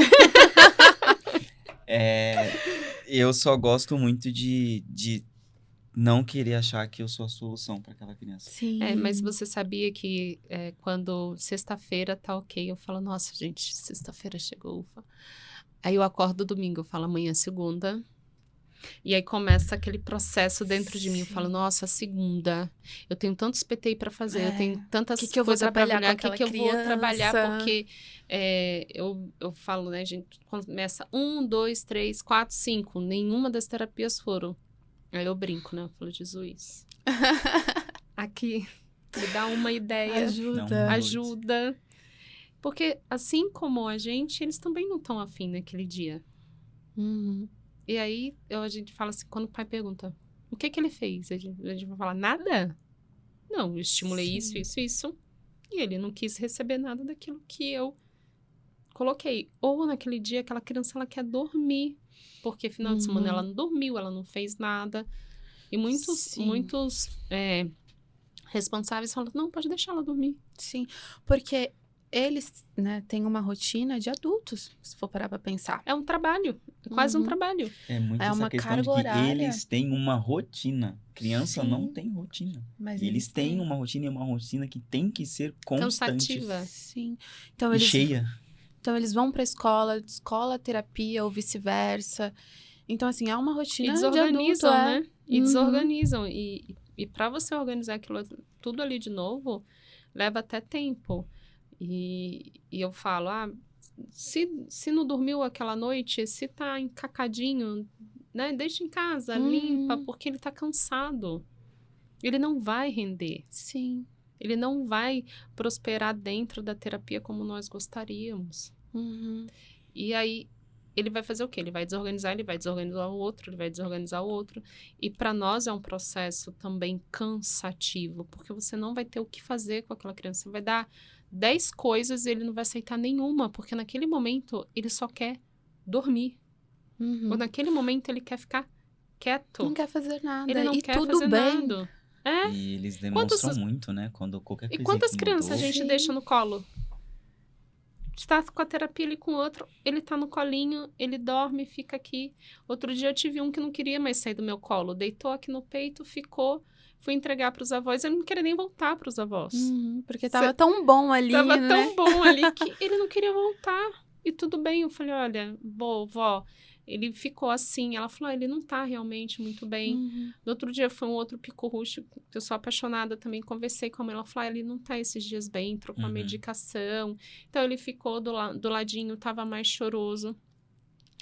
Eu só gosto muito de não querer achar que eu sou a solução para aquela criança. Sim. É, mas você sabia que quando sexta-feira tá ok, eu falo, nossa, gente, sexta-feira chegou, ufa. Aí eu acordo domingo, eu falo, amanhã é segunda. E aí começa aquele processo dentro de mim. Eu falo, nossa, segunda. Eu tenho tantos PTI para fazer, eu tenho tantas que eu vou coisas para trabalhar trabalhar. com O que eu vou aquela trabalhar? criança? Porque eu falo, né, gente, começa 1, 2, 3, 4, 5. Nenhuma das terapias foram. Aí eu brinco, né? Eu falo, Jesus, aqui, me dá uma ideia. Ajuda. Ajuda. Porque assim como a gente, eles também não estão afim naquele dia. Uhum. E aí a gente fala assim, quando o pai pergunta, o que ele fez? A gente vai falar, nada? Não, eu estimulei Sim. isso. E ele não quis receber nada daquilo que eu coloquei. Ou naquele dia, aquela criança, ela quer dormir. Porque final de semana ela não dormiu, ela não fez nada. E muitos responsáveis falam, não, pode deixar ela dormir. Sim, porque eles, né, têm uma rotina de adultos, se for parar pra pensar. É um trabalho, é quase um trabalho. É muito É essa uma questão de carga que horária. eles têm uma rotina. Criança Sim. não tem rotina. Mas E eles têm uma rotina e uma rotina que tem que ser constante. Cansativa. Sim. Então E eles, cheia. então eles vão pra escola, terapia ou vice-versa. Então, assim, é uma E rotina desorganizam, de adulto, né? E Uhum. desorganizam. E para você organizar aquilo tudo ali de novo, leva até tempo. E eu falo, se não dormiu aquela noite, se tá encacadinho, né? Deixa em casa, limpa, porque ele tá cansado. Ele não vai render. Sim. Ele não vai prosperar dentro da terapia como nós gostaríamos. Uhum. E aí, ele vai fazer o quê? Ele vai desorganizar o outro, ele vai desorganizar o outro. E para nós é um processo também cansativo, porque você não vai ter o que fazer com aquela criança. Você vai dar 10 coisas e ele não vai aceitar nenhuma, porque naquele momento ele só quer dormir. Uhum. Ou naquele momento ele quer ficar quieto. Não quer fazer nada. Ele não e quer tudo fazer bem. nada. É? E eles demonstram Quantos- muito, né? Quando qualquer E coisa quantas que crianças a mudou, gente Sim. deixa no colo? Está com a terapia ali com o outro, ele tá no colinho, ele dorme, fica aqui. Outro dia eu tive um que não queria mais sair do meu colo, deitou aqui no peito, ficou, fui entregar para os avós, ele não queria nem voltar para os avós. Uhum. Porque tava tão bom ali, Tava né? tão bom ali que ele não queria voltar. E tudo bem, eu falei, olha, vó, Ele ficou assim, ela falou, ele não tá realmente muito bem. No outro dia foi um outro pico-ruxo, que eu sou apaixonada também, conversei com a mãe, ela falou, ele não tá esses dias bem, trocou a medicação. Então, ele ficou do ladinho, tava mais choroso.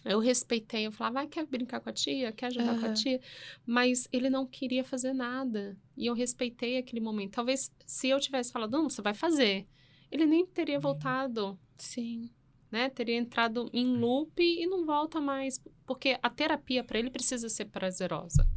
Eu respeitei, eu falava, quer brincar com a tia? Quer jogar com a tia? Mas ele não queria fazer nada. E eu respeitei aquele momento. Talvez, se eu tivesse falado, não, você vai fazer, ele nem teria voltado. Sim. Né? Teria entrado em loop e não volta mais. Porque a terapia, para ele, precisa ser prazerosa.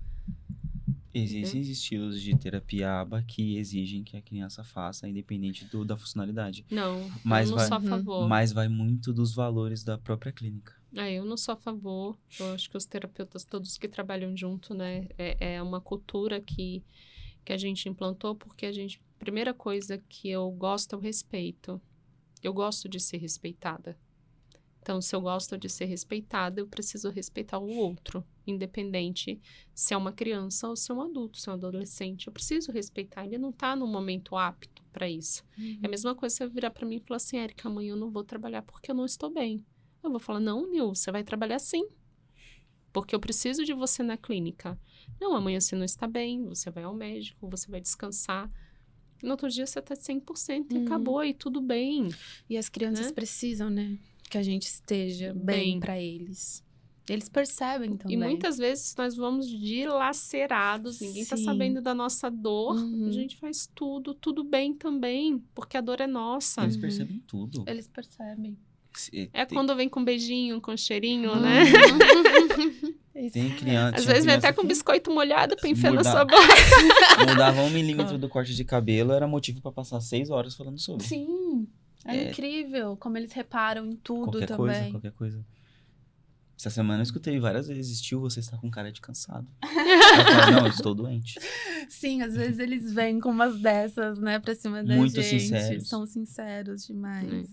Existem estilos de terapia ABA que exigem que a criança faça, independente da funcionalidade. Não, Mas eu não sou a favor. Mas vai muito dos valores da própria clínica. Eu não sou a favor. Eu acho que os terapeutas, todos que trabalham junto, né? É uma cultura que a gente implantou, porque primeira coisa que eu gosto é o respeito. Eu gosto de ser respeitada. Então, se eu gosto de ser respeitada, eu preciso respeitar o outro, independente se é uma criança ou se é um adulto, se é um adolescente. Eu preciso respeitar, ele não está no momento apto para isso. É a mesma coisa você virar para mim e falar assim, Érica, amanhã eu não vou trabalhar porque eu não estou bem. Eu vou falar, não, Nil, você vai trabalhar sim, porque eu preciso de você na clínica. Não, amanhã você não está bem, você vai ao médico, você vai descansar. No outro dia você está 100% e acabou, e tudo bem. E as crianças precisam, né? Que a gente esteja bem para eles. Eles percebem também. E muitas vezes nós vamos dilacerados, ninguém tá sabendo da nossa dor. A gente faz tudo bem também, porque a dor é nossa. Eles percebem tudo. Eles percebem. Quando vem com beijinho, com cheirinho, né? Tem criança. Às vezes vem até com biscoito molhado pra enfiar na sua boca. Mudava 1 milímetro do corte de cabelo, era motivo pra passar 6 horas falando sobre. Sim. É incrível como eles reparam em tudo também. Qualquer coisa. Essa semana eu escutei várias vezes, tio, você está com cara de cansado. Eu falo, não, eu estou doente. Sim, às vezes eles vêm com umas dessas, né, pra cima da Muito gente. sinceros. São sinceros demais.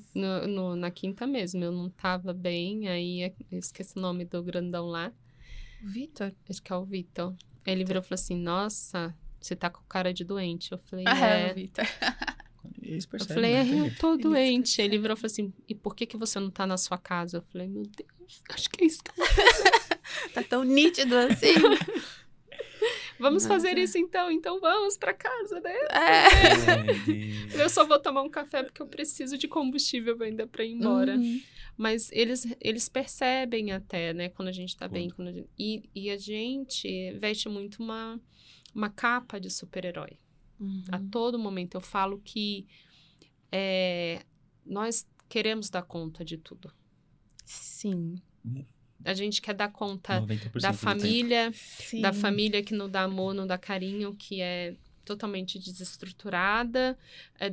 Na quinta mesmo, eu não tava bem, aí eu esqueci o nome do grandão lá. Vitor? Acho que é o Vitor. Ele virou e falou assim, nossa, você tá com cara de doente. Eu falei, o Vitor. Eles percebem, eu falei, eu tô doente. Ele virou e falou assim, e por que você não tá na sua casa? Eu falei, meu Deus, acho que é isso que eu vou fazer. Tá tão nítido assim. Vamos fazer isso então vamos pra casa, né? Eu só vou tomar um café porque eu preciso de combustível ainda pra ir embora. Mas eles percebem até, né, quando a gente tá bem. E a gente veste muito uma capa de super-herói. A todo momento eu falo que nós queremos dar conta de tudo. Sim. A gente quer dar conta da família, da família que não dá amor, não dá carinho, que é totalmente desestruturada,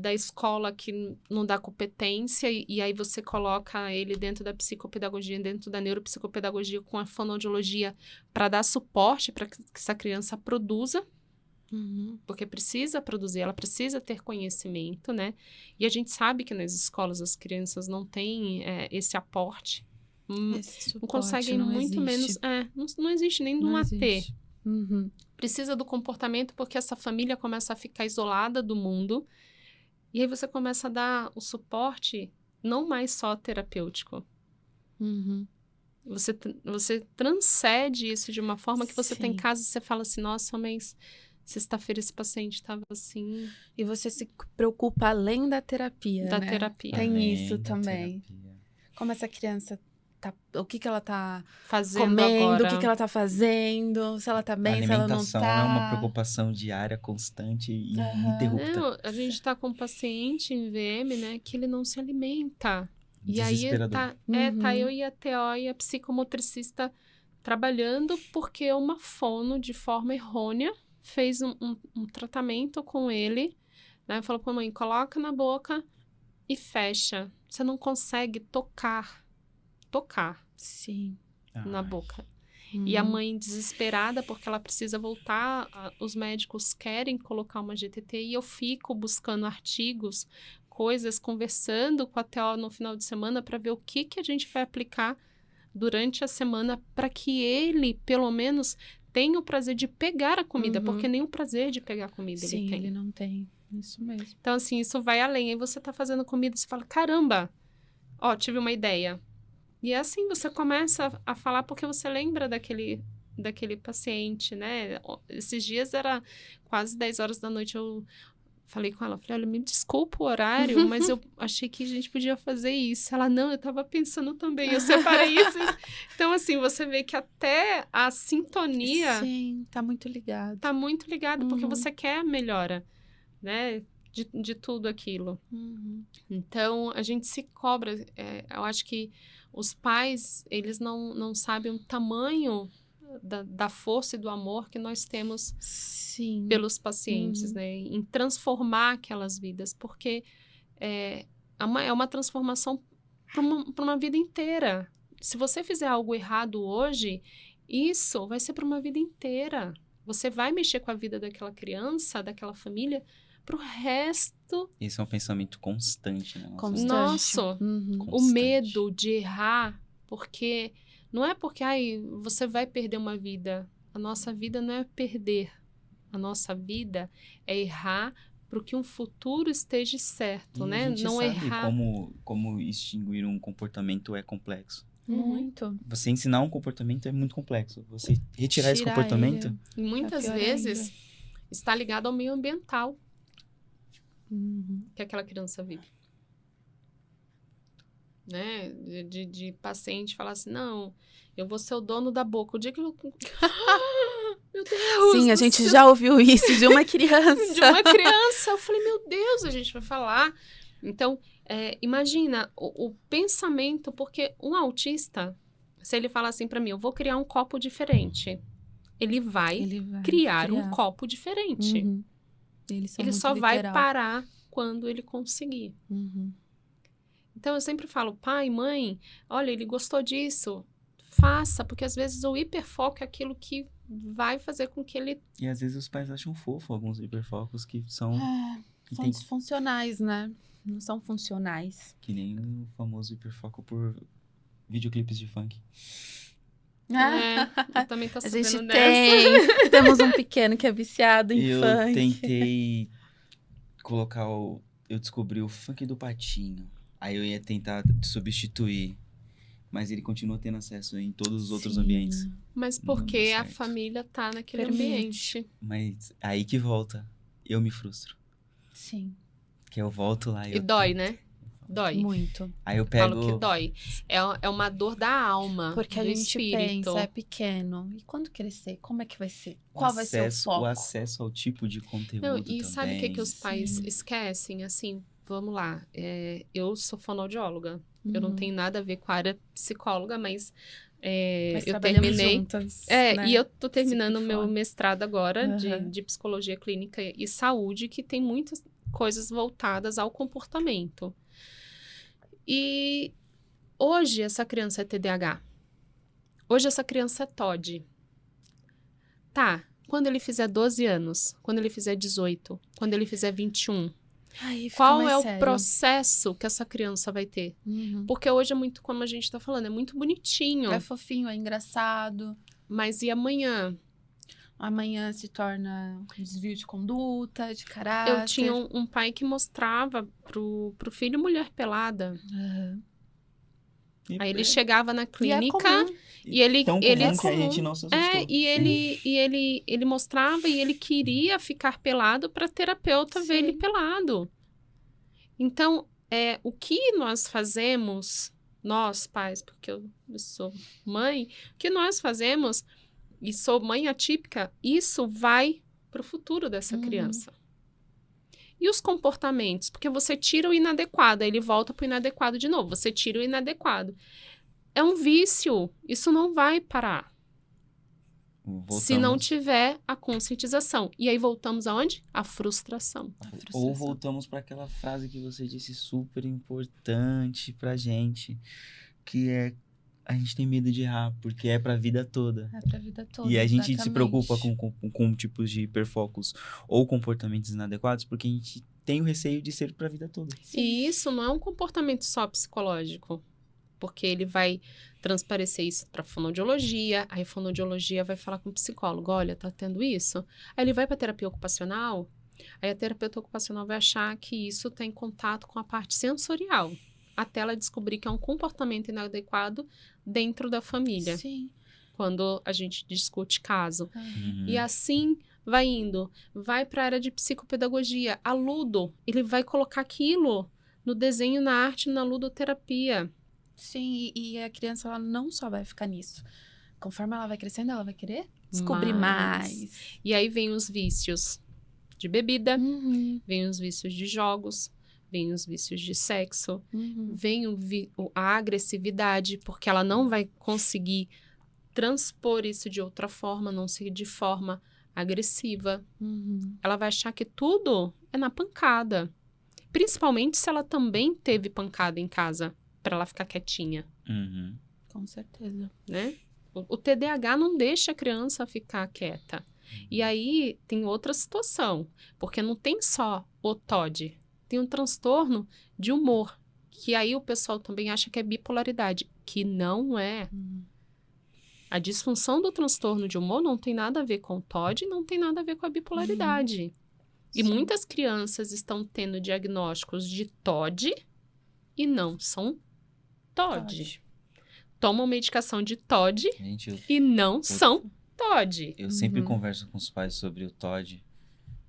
da escola que não dá competência, e aí você coloca ele dentro da psicopedagogia, dentro da neuropsicopedagogia, com a fonoaudiologia, para dar suporte para que essa criança produza. Porque precisa produzir, ela precisa ter conhecimento, né? E a gente sabe que nas escolas as crianças não têm esse aporte. Não conseguem muito menos. Não existe nem no AT. Precisa do comportamento porque essa família começa a ficar isolada do mundo. E aí você começa a dar o suporte não mais só terapêutico. Você transcende isso de uma forma que você tá em casa e você fala assim, nossa, mas sexta-feira esse paciente estava assim. E você se preocupa além da terapia, da né? terapia. Tem Além isso da também. terapia. Como essa criança tá, o que ela tá fazendo comendo, agora. o que ela tá fazendo, se ela tá bem, se ela não tá. A alimentação é uma preocupação diária, constante e ininterrupta. A gente tá com um paciente em VM, né, que ele não se alimenta. E aí tá eu e a TO e a psicomotricista trabalhando porque uma fono, de forma errônea, fez um tratamento com ele, né? Falou pra mãe, coloca na boca e fecha. Você não consegue tocar Sim. na boca. E a mãe desesperada, porque ela precisa voltar, os médicos querem colocar uma GTT, e eu fico buscando artigos, coisas, conversando com a TO no final de semana para ver o que a gente vai aplicar durante a semana para que ele, pelo menos, tenha o prazer de pegar a comida, porque nem o prazer de pegar a comida ele tem. Sim, ele não tem. Isso mesmo. Então, assim, isso vai além. Aí você tá fazendo comida e você fala, caramba, tive uma ideia. E é assim, você começa a falar porque você lembra daquele paciente, né? Esses dias era quase 10 horas da noite, eu falei com ela, falei, olha, me desculpa o horário, mas eu achei que a gente podia fazer isso. Ela, não, eu tava pensando também, eu separei isso. Então, assim, você vê que até a sintonia... Sim, tá muito ligado. Tá muito ligado, porque você quer a melhora, né? De tudo aquilo. Então, a gente se cobra. Eu acho que os pais, eles não sabem o tamanho da força e do amor que nós temos pelos pacientes, né? Em transformar aquelas vidas, porque é uma transformação para uma vida inteira. Se você fizer algo errado hoje, isso vai ser para uma vida inteira. Você vai mexer com a vida daquela criança, daquela família, pro resto... Esse é um pensamento constante, né? Nossa, o medo de errar, porque... Não é porque, você vai perder uma vida. A nossa vida não é perder. A nossa vida é errar para que um futuro esteja certo, né? A gente não sabe errar. como extinguir um comportamento é complexo. Muito. Você ensinar um comportamento é muito complexo. Você retirar esse comportamento... E muitas vezes está ligado ao meio ambiental que aquela criança vive. Né? De paciente falar assim, não, eu vou ser o dono da boca. O dia que eu... Meu Deus! Sim, a gente já ouviu isso de uma criança. De uma criança. Eu falei, meu Deus, a gente vai falar. Então, imagina o pensamento, porque um autista, se ele falar assim pra mim, eu vou criar um copo diferente, ele vai criar um copo diferente. Ele só vai parar quando ele conseguir. Então, eu sempre falo, pai, mãe, olha, ele gostou disso, faça, porque às vezes o hiperfoco é aquilo que vai fazer com que ele... E às vezes os pais acham fofo alguns hiperfocos que são... São disfuncionais, né? Não são funcionais. Que nem o famoso hiperfoco por videoclipes de funk. Eu também tô sabendo dessa. Temos um pequeno que é viciado em funk. Eu tentei colocar eu descobri o funk do Patinho. Aí eu ia tentar substituir, mas ele continua tendo acesso em todos os outros ambientes. Mas porque a família tá naquele ambiente. Mas aí que volta, eu me frustro. Sim. Que eu volto lá e dói, né? Dói. Muito. Aí eu pego... Falo que dói. É uma dor da alma, porque do a gente espírito. pensa, é pequeno. E quando crescer, como é que vai ser? Qual vai ser o foco? O acesso ao tipo de conteúdo também. Sabe o que os pais esquecem? Assim, vamos lá. Eu sou fonoaudióloga. Eu não tenho nada a ver com a área psicóloga, mas eu terminei... juntas, né? E eu tô terminando o meu mestrado agora de psicologia clínica e saúde, que tem muitas coisas voltadas ao comportamento. E hoje essa criança é TDAH. Hoje essa criança é TOD. Tá, quando ele fizer 12 anos, quando ele fizer 18, quando ele fizer 21, qual é o processo que essa criança vai ter? Porque hoje é muito, como a gente tá falando, é muito bonitinho. É fofinho, é engraçado. Mas e amanhã? Amanhã se torna um desvio de conduta, de caráter. Eu tinha um pai que mostrava pro filho mulher pelada. Aí ele chegava na clínica e ele que a gente não se assustou. E ele mostrava e ele queria ficar pelado para terapeuta ver ele pelado. Então, o que nós fazemos, nós pais, porque eu sou mãe, o que nós fazemos, e sou mãe atípica, isso vai para o futuro dessa criança. E os comportamentos? Porque você tira o inadequado, aí ele volta para o inadequado de novo. Você tira o inadequado. É um vício. Isso não vai parar. Se não tiver a conscientização. E aí voltamos aonde? A frustração. Ou voltamos para aquela frase que você disse super importante pra gente, que é: a gente tem medo de errar, porque é pra vida toda. É pra vida toda, e a gente se preocupa com tipos de hiperfocos ou comportamentos inadequados, porque a gente tem o receio de ser pra vida toda. Sim. E isso não é um comportamento só psicológico, porque ele vai transparecer isso pra fonoaudiologia, aí a fonoaudiologia vai falar com o psicólogo, olha, tá tendo isso? Aí ele vai pra terapia ocupacional, aí a terapeuta ocupacional vai achar que isso tá em contato com a parte sensorial. até ela descobrir que é um comportamento inadequado dentro da família. Sim. Quando a gente discute caso. Uhum. E assim vai indo. Vai para a área de psicopedagogia. A ludo, ele vai colocar aquilo no desenho, na arte, na ludoterapia. Sim, e a criança, ela não só vai ficar nisso. Conforme ela vai crescendo, ela vai querer descobrir mais. E aí vem os vícios de bebida, Uhum. vem os vícios de jogos, vem os vícios de sexo, Uhum. vem a agressividade, porque ela não vai conseguir transpor isso de outra forma, não ser de forma agressiva. Uhum. Ela vai achar que tudo é na pancada. Principalmente se ela também teve pancada em casa, para ela ficar quietinha, Uhum. Com certeza. né? O TDAH não deixa a criança ficar quieta. E aí tem outra situação, porque não tem só o TOD, tem um transtorno de humor, que aí o pessoal também acha que é bipolaridade, que não é. A disfunção do transtorno de humor não tem nada a ver com o TOD, não tem nada a ver com a bipolaridade. E Sim. muitas crianças estão tendo diagnósticos de TOD e não são TOD. Tomam medicação de TOD Gente, e não são TOD. eu sempre converso com os pais sobre o TOD,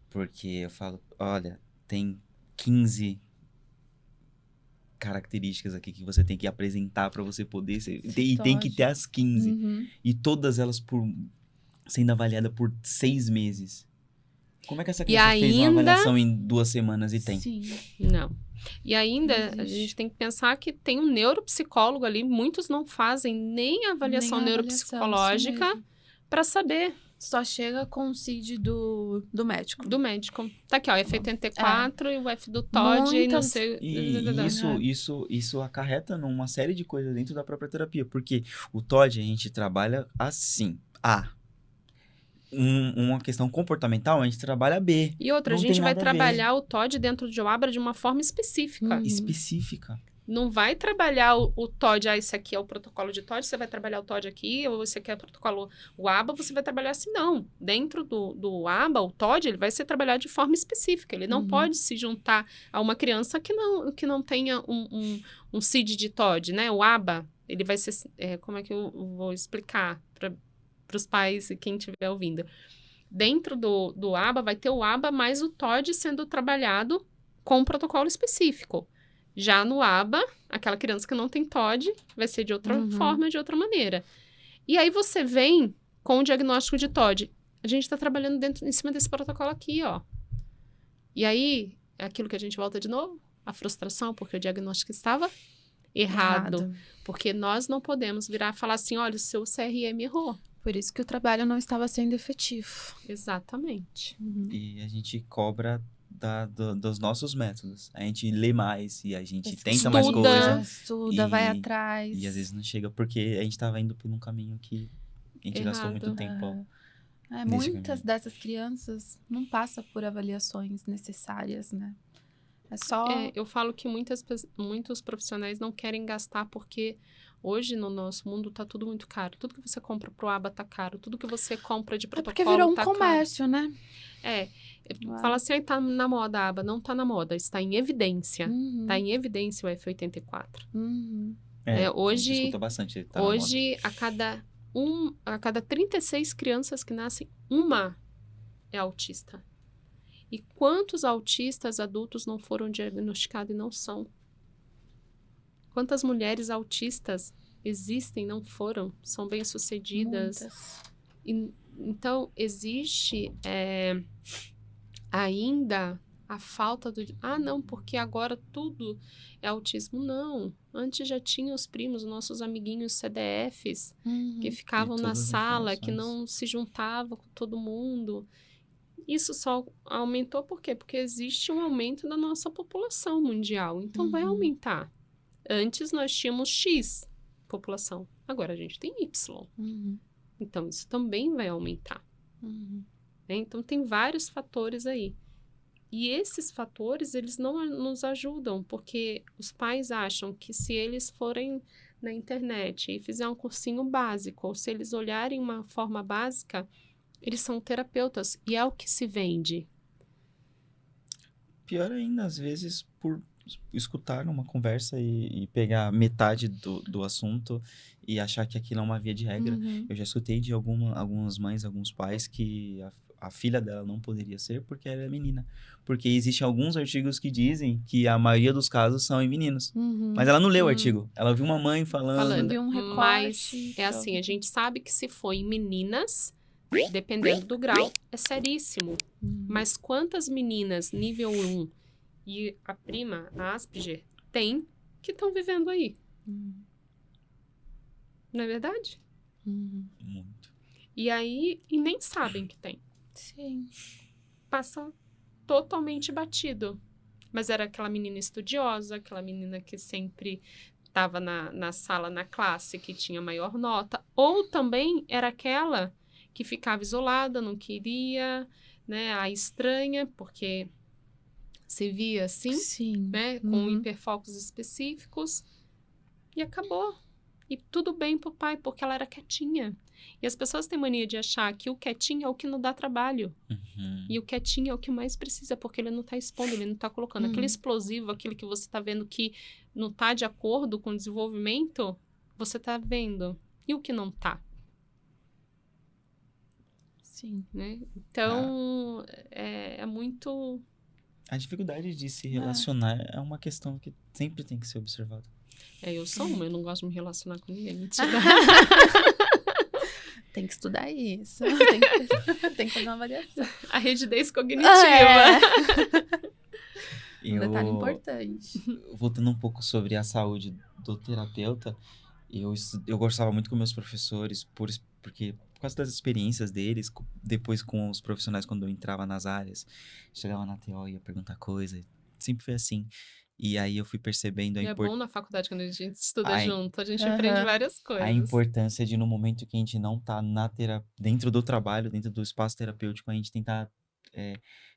porque eu falo, olha, tem 15 características aqui que você tem que apresentar para você poder ser, e tem que ter as 15. Uhum. E todas elas sendo avaliadas por 6 meses. Como é que essa criança fez uma ainda- avaliação em 2 semanas e tem? Sim. Não. E ainda, Não a existe. gente tem que pensar que tem um neuropsicólogo ali, muitos não fazem nem a avaliação Nem a neuropsicológica avaliação, para saber Só chega com o CID do médico. do médico. Tá aqui, ó, F84 e o F do TOD e não Muitas- sei... E isso acarreta numa série de coisas dentro da própria terapia, porque o TOD a gente trabalha assim, A. Uma questão comportamental, a gente trabalha B. E outra, Não a gente tem vai nada a ver. trabalhar o TOD dentro de OABRA de uma forma específica. Específica. Não vai trabalhar o TOD, esse aqui é o protocolo de TOD, você vai trabalhar o TOD aqui, ou esse aqui é o protocolo, o ABA, você vai trabalhar assim, não. Dentro do ABA, o TOD, ele vai ser trabalhado de forma específica, ele não pode se juntar a uma criança que não tenha um CID de TOD, né? O ABA, ele vai ser, como é que eu vou explicar para os pais e quem estiver ouvindo? Dentro do ABA, vai ter o ABA mais o TOD sendo trabalhado com um protocolo específico. Já no ABA, aquela criança que não tem TOD, vai ser de outra forma, de outra maneira. E aí você vem com o diagnóstico de TOD. A gente está trabalhando em cima desse protocolo aqui, ó. E aí, é aquilo que a gente volta de novo, a frustração, porque o diagnóstico estava errado. Porque nós não podemos virar e falar assim, olha, o seu CRM errou. Por isso que o trabalho não estava sendo efetivo. Exatamente. E a gente cobra dos nossos métodos. A gente lê mais e a gente tenta mais Estuda. coisas. Estuda, vai atrás. E às vezes não chega, porque a gente tava indo por um caminho que a gente gastou muito Errado. tempo. Nesse Muitas caminho. dessas crianças não passam por avaliações necessárias, né? É só... Eu falo que muitos profissionais não querem gastar porque hoje no nosso mundo tá tudo muito caro. Tudo que você compra pro ABA tá caro. Tudo que você compra de protocolo porque virou um tá comércio, né? caro. Fala assim, aí tá na moda a ABA. Não tá na moda, está em evidência. Uhum. Tá em evidência o F84. Uhum. Hoje- A gente escuta bastante. Tá na moda. Hoje, a cada 36 crianças que nascem, uma é autista. E quantos autistas adultos não foram diagnosticados e não são? Quantas mulheres autistas existem e não foram? São bem-sucedidas? Muitas. Então, existe ainda a falta do... Ah, não, porque agora tudo é autismo. Não. Antes já tinha os primos, nossos amiguinhos CDFs, que ficavam E na todas as sala, que informações. não se juntavam com todo mundo. Isso só aumentou por quê? Porque existe um aumento da nossa população mundial. Então, vai aumentar. Antes, nós tínhamos X população. Agora, a gente tem Y. Uhum. Então, isso também vai aumentar. Uhum. Né? Então, tem vários fatores aí. E esses fatores, eles não nos ajudam, porque os pais acham que se eles forem na internet e fizer um cursinho básico, ou se eles olharem uma forma básica, eles são terapeutas, e é o que se vende. Pior ainda, às vezes, por escutar uma conversa e pegar metade do assunto e achar que aquilo é uma via de regra. Eu já escutei de algumas mães, alguns pais que a filha dela não poderia ser porque ela é menina. Porque existem alguns artigos que dizem que a maioria dos casos são em meninos. Mas ela não leu o artigo. Ela viu uma mãe falando. Viu um recorte, Mas é assim, a gente sabe que se for em meninas, dependendo do grau, é seríssimo. Mas quantas meninas nível 1 e a prima, a Asperger, tem que estão vivendo aí? Não é verdade? Muito. E aí, e nem sabem que tem. Sim. Passa totalmente batido. Mas era aquela menina estudiosa, aquela menina que sempre estava na sala, na classe, que tinha maior nota. Ou também era aquela que ficava isolada, não queria, né? A estranha, porque se via assim, Sim. né? Com hiperfocos específicos. E acabou. E tudo bem pro pai, porque ela era quietinha. E as pessoas têm mania de achar que o quietinho é o que não dá trabalho. E o quietinho é o que mais precisa, porque ele não tá expondo, ele não tá colocando. Aquele explosivo, aquilo que você tá vendo que não tá de acordo com o desenvolvimento, você tá vendo. E o que não tá? Sim. Né? Então, é muito... A dificuldade de se relacionar é uma questão que sempre tem que ser observada. eu sou eu não gosto de me relacionar com ninguém. Mentira. Tem que estudar isso. Tem que fazer uma avaliação. A rigidez cognitiva. Um detalhe importante. Voltando um pouco sobre a saúde do terapeuta, eu gostava muito com meus professores, porque por causa das experiências deles, depois com os profissionais quando eu entrava nas áreas, chegava na TO e ia perguntar coisa, sempre foi assim. E aí eu fui percebendo a importância. É bom na faculdade quando a gente estuda junto, a gente aprende várias coisas. A importância de no momento que a gente não tá dentro do trabalho, dentro do espaço terapêutico, a gente tentar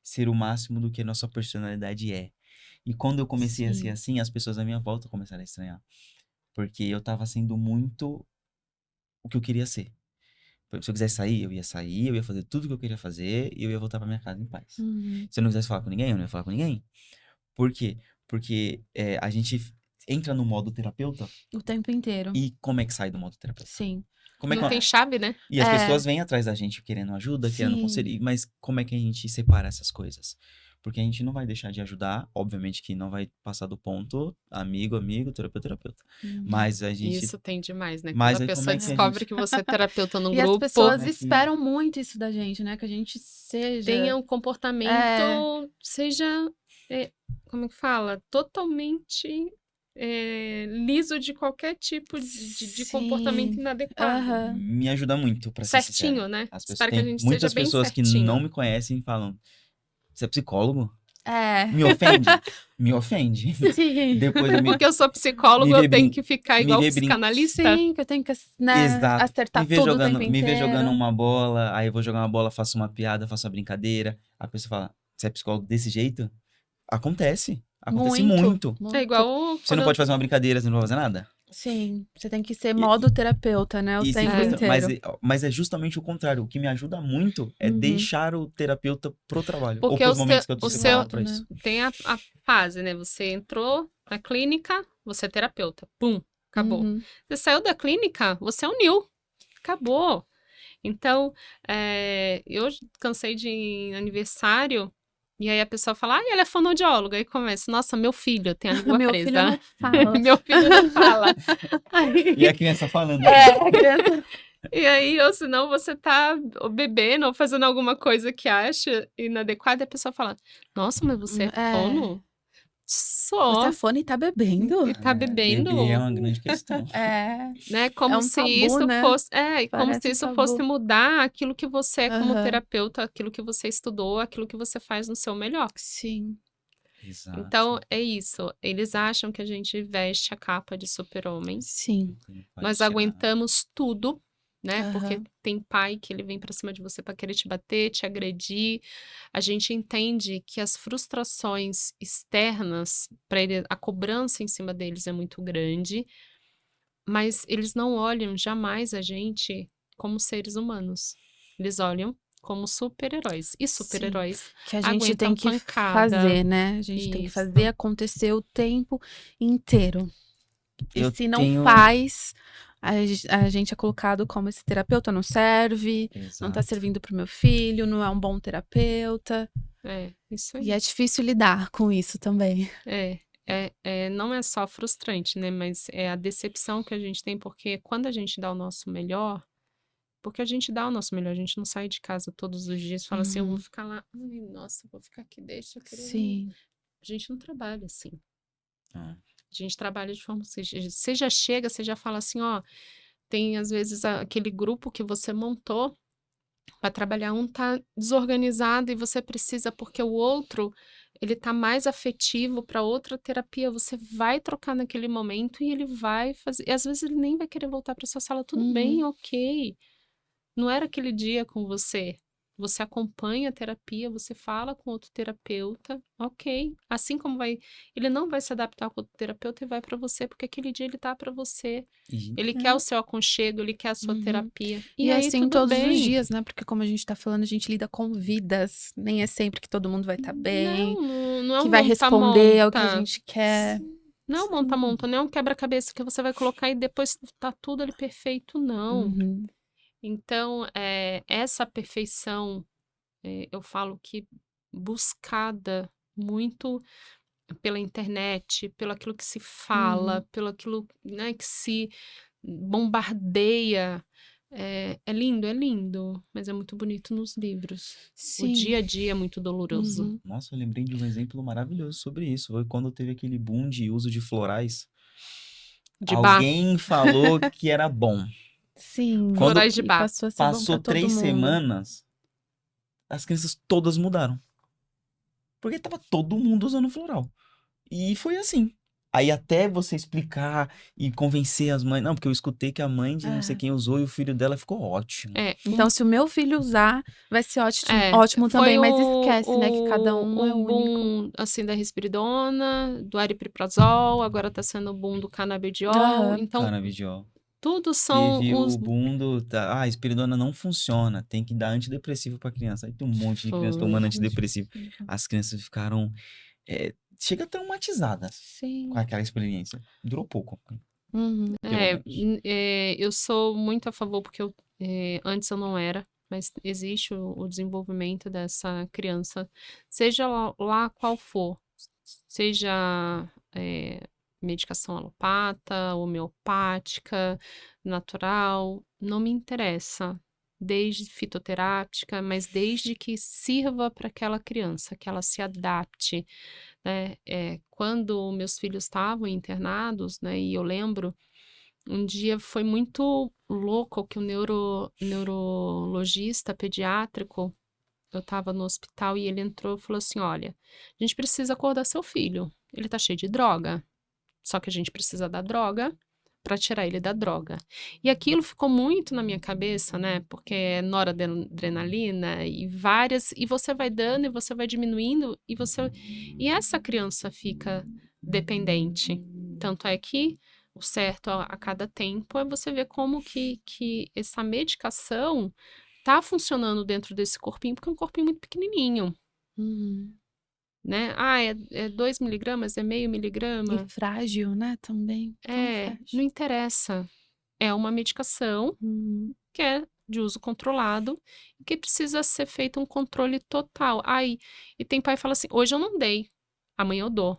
ser o máximo do que a nossa personalidade é. E quando eu comecei a ser assim, as pessoas à minha volta começaram a estranhar. Porque eu tava sendo muito o que eu queria ser. Se eu quisesse sair, eu ia fazer tudo o que eu queria fazer e eu ia voltar pra minha casa em paz. Se eu não quisesse falar com ninguém, eu não ia falar com ninguém. Por quê? Porque a gente entra no modo terapeuta... O tempo inteiro. E como é que sai do modo terapeuta? Sim. Não tem chave, né? E as pessoas vêm atrás da gente querendo ajuda, querendo conselho. Mas como é que a gente separa essas coisas? Porque a gente não vai deixar de ajudar. Obviamente que não vai passar do ponto amigo, terapeuta. Mas a gente... Isso tem demais, né? Mas quando a pessoa descobre que você é terapeuta num e grupo... as pessoas esperam muito isso da gente, né? Que a gente tenha um comportamento... Seja... como é que fala? Totalmente liso de qualquer tipo de comportamento inadequado. Me ajuda muito, pra ser certinho, sincero. né? Espero que a gente muitas seja pessoas bem que não me conhecem falam, você é psicólogo? Me ofende. Sim. Depois porque eu sou psicólogo, eu tenho que ficar igual psicanalista. Sim, que eu tenho que acertar tudo o tempo inteiro. Me ver jogando uma bola, aí eu vou jogar uma bola, faço uma piada, faço uma brincadeira. A pessoa fala, você é psicólogo desse jeito? Acontece muito. É igual... Você não pode fazer uma brincadeira, você não vai fazer nada? Sim, você tem que ser modo terapeuta, né? O tempo inteiro. Mas é justamente o contrário. O que me ajuda muito é deixar o terapeuta pro trabalho. Porque ou pros momentos que eu tô separado pra isso. Tem a fase, né? Você entrou na clínica, você é terapeuta. Pum, acabou. Você saiu da clínica, você é um new. Acabou. Então, eu cansei de ir em aniversário... E aí a pessoa fala, ela é fonoaudióloga. Aí começa, nossa, meu filho tem a língua presa. Filho não fala. Meu filho não fala. E a criança falando. A criança... E aí, ou senão você tá bebendo ou fazendo alguma coisa que acha inadequada, e a pessoa fala, nossa, mas você é fono? Sou. Você é fono e tá bebendo? E tá bebendo. Beber é uma grande questão. Né? Como se tabu, isso né? fosse... como Parece se isso tabu. fosse mudar aquilo que você é como terapeuta, aquilo que você estudou, aquilo que você faz no seu melhor. Sim. Exato. Então, é isso. Eles acham que a gente veste a capa de super-homem. Sim. Nós aguentamos tudo, né? Porque tem pai que ele vem pra cima de você pra querer te bater, te agredir. A gente entende que as frustrações externas, para ele, a cobrança em cima deles é muito grande, mas eles não olham jamais a gente como seres humanos. Eles olham como super-heróis. E super-heróis Que a gente aguentam tem que pancada. fazer, né? A gente tem que Isso. fazer acontecer o tempo inteiro. E Eu se não tenho- faz, a gente é colocado como esse terapeuta não serve, não tá Exato. servindo pro meu filho, não é um bom terapeuta. Isso aí. E é difícil lidar com isso também. Não é só frustrante, né? Mas é a decepção que a gente tem, porque quando a gente dá o nosso melhor, porque a gente dá o nosso melhor, a gente não sai de casa todos os dias e fala assim, eu vou ficar lá, ai, nossa, eu vou ficar aqui, deixa eu querer. Sim. A gente não trabalha assim. Ah. A gente trabalha de forma. Você já chega, você já fala assim, ó. Tem às vezes aquele grupo que você montou para trabalhar, um tá desorganizado e você precisa, porque o outro ele tá mais afetivo para outra terapia. Você vai trocar naquele momento e ele vai fazer. E às vezes ele nem vai querer voltar para sua sala. Tudo bem, ok. Não era aquele dia com você. Você acompanha a terapia, você fala com outro terapeuta, ok. Assim como ele não vai se adaptar com outro terapeuta e vai para você, porque aquele dia ele tá para você. Ele quer o seu aconchego, ele quer a sua terapia. E aí assim tudo todos bem. os dias, né? Porque como a gente tá falando, a gente lida com vidas. Nem é sempre que todo mundo vai estar bem, Não é que um vai responder ao que a monta-monta. gente quer. Não é um monta-monta, não é um quebra-cabeça que você vai colocar e depois tá tudo ali perfeito, não. Uhum. Então, essa perfeição, eu falo que buscada muito pela internet, pelo aquilo que se fala, pelo aquilo, né, que se bombardeia. É lindo, mas é muito bonito nos livros. O Sim. dia a dia é muito doloroso. Nossa, eu lembrei de um exemplo maravilhoso sobre isso. Foi quando teve aquele boom de uso de florais. De bar. Alguém falou que era bom. Sim. Quando Florais de E bar. passou a ser bom passou pra todo 3 mundo. semanas, as crianças todas mudaram. Porque tava todo mundo usando floral. E foi assim. Aí até você explicar e convencer as mães. Não, porque eu escutei que a mãe de não sei quem usou e o filho dela ficou ótimo. Então, se o meu filho usar, vai ser ótimo, ótimo foi também. Mas esquece, né, que cada um é único. boom, assim, da risperidona, do aripiprazol, agora tá sendo o boom do canabidiol. Aham. Então, Canabidiol. tudo são Teve os... o boom do... a espiridona não funciona, tem que dar antidepressivo pra criança. Aí tem um monte de criança tomando antidepressivo. As crianças ficaram... chega traumatizadas Sim. com aquela experiência. Durou pouco. Uhum. Pelo menos. Eu sou muito a favor, porque antes eu não era, mas existe o desenvolvimento dessa criança, seja lá qual for, seja medicação alopata, homeopática, natural, não me interessa, desde fitoterápica, mas desde que sirva para aquela criança, que ela se adapte, né? Quando meus filhos estavam internados, né, e eu lembro, um dia foi muito louco que o neurologista pediátrico, eu estava no hospital e ele entrou e falou assim, olha, a gente precisa acordar seu filho, ele tá cheio de droga, só que a gente precisa da droga para tirar ele da droga. E aquilo ficou muito na minha cabeça, né? Porque é noradrenalina e você vai dando e você vai diminuindo e essa criança fica dependente. Tanto é que o certo a cada tempo é você ver como que essa medicação tá funcionando dentro desse corpinho, porque é um corpinho muito pequenininho. Uhum. Né? É 2 miligramas, é meio miligrama. E frágil, né, também. Não interessa. É uma medicação que é de uso controlado e que precisa ser feito um controle total. E tem pai que fala assim, hoje eu não dei, amanhã eu dou.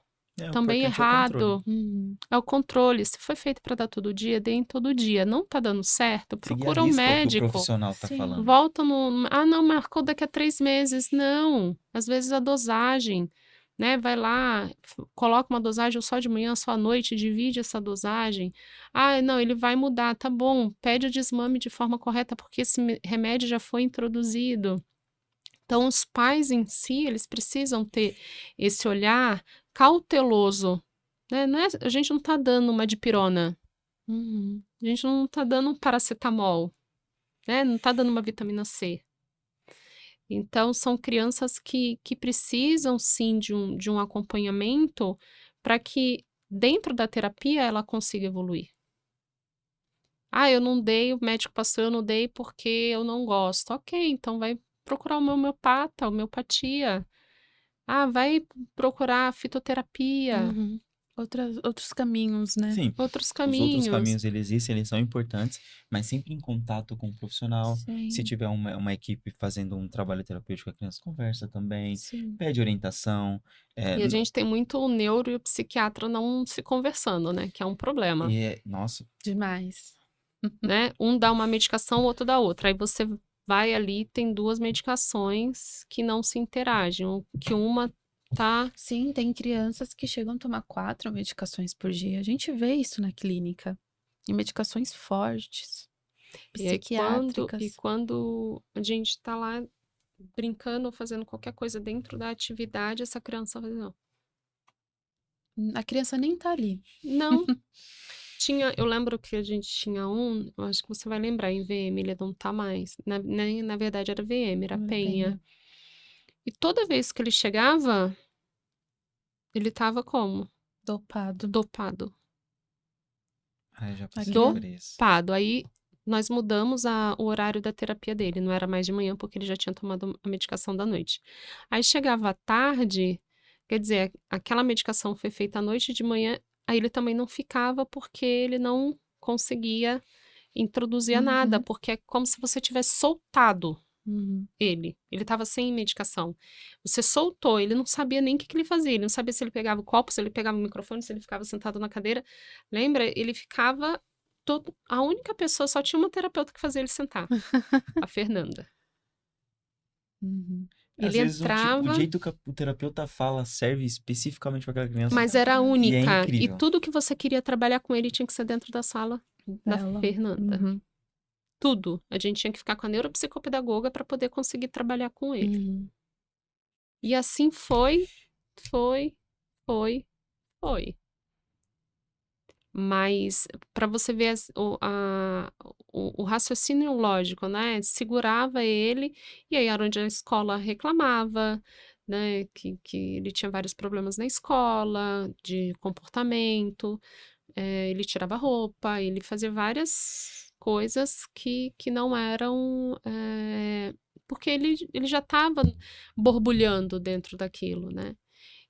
Também errado. É o controle. Se foi feito para dar todo dia, deem todo dia. Não tá dando certo, procura um médico. Que o profissional tá falando. Volta no... não, marcou daqui a 3 meses. Não. Às vezes a dosagem, né? Vai lá, coloca uma dosagem só de manhã, só à noite, divide essa dosagem. Não, ele vai mudar. Tá bom, pede o desmame de forma correta, porque esse remédio já foi introduzido. Então, os pais em si, eles precisam ter esse olhar cauteloso, né? A gente não tá dando uma dipirona, a gente não tá dando um paracetamol, né? Não tá dando uma vitamina C. Então, são crianças que precisam, sim, de um acompanhamento para que, dentro da terapia, ela consiga evoluir. Eu não dei, o médico passou, eu não dei porque eu não gosto. Ok, então vai procurar uma homeopata, homeopatia. Ah, vai procurar fitoterapia, Uhum. Outros caminhos, né? Sim, outros os outros caminhos. caminhos eles existem, eles são importantes, mas sempre em contato com o profissional. Se Sim, tiver uma equipe fazendo um trabalho terapêutico, a criança conversa também, sim. pede orientação. E a gente tem muito o neuro e o psiquiatra não se conversando, né? Que é um problema, Nossa, Demais. né? Um dá uma medicação, o outro dá outra. Aí você vai ali, tem duas medicações que não se interagem. Que uma tá... Sim, tem crianças que chegam a tomar 4 medicações por dia. A gente vê isso na clínica. E medicações fortes, E aí psiquiátricas. quando a gente tá lá brincando ou fazendo qualquer coisa dentro da atividade, essa criança vai dizer, não. A criança nem tá ali. Não. Eu lembro que a gente tinha eu acho que você vai lembrar, em VM, ele não tá mais. Na verdade era VM, era Penha. E toda vez que ele chegava, ele tava como? Dopado. Dopado. já passei criança- por isso. Dopado. Aí nós mudamos o horário da terapia dele, não era mais de manhã, porque ele já tinha tomado a medicação da noite. Aí chegava à tarde, quer dizer, aquela medicação foi feita à noite e de manhã, aí ele também não ficava porque ele não conseguia introduzir nada, Uhum. porque é como se você tivesse soltado Uhum. ele. Ele estava sem medicação. Você soltou, ele não sabia nem o que, que ele fazia. Ele não sabia se ele pegava o copo, se ele pegava o microfone, se ele ficava sentado na cadeira. Lembra? Ele ficava todo. A única pessoa, só tinha uma terapeuta que fazia ele sentar. A Fernanda. Uhum. Às Ele vezes o entrava, jeito que o terapeuta fala serve especificamente para aquela criança. mas era a criança. E é única. E incrível. tudo que você queria trabalhar com ele tinha que ser dentro da sala da Dela. Fernanda. Uhum. Tudo. A gente tinha que ficar com a neuropsicopedagoga para poder conseguir trabalhar com ele. Uhum. E assim foi. Mas para você ver o raciocínio lógico, né? Segurava ele, e aí era onde a escola reclamava, né? Que ele tinha vários problemas na escola, de comportamento, ele tirava roupa, ele fazia várias coisas que não eram. Porque ele já estava borbulhando dentro daquilo, né?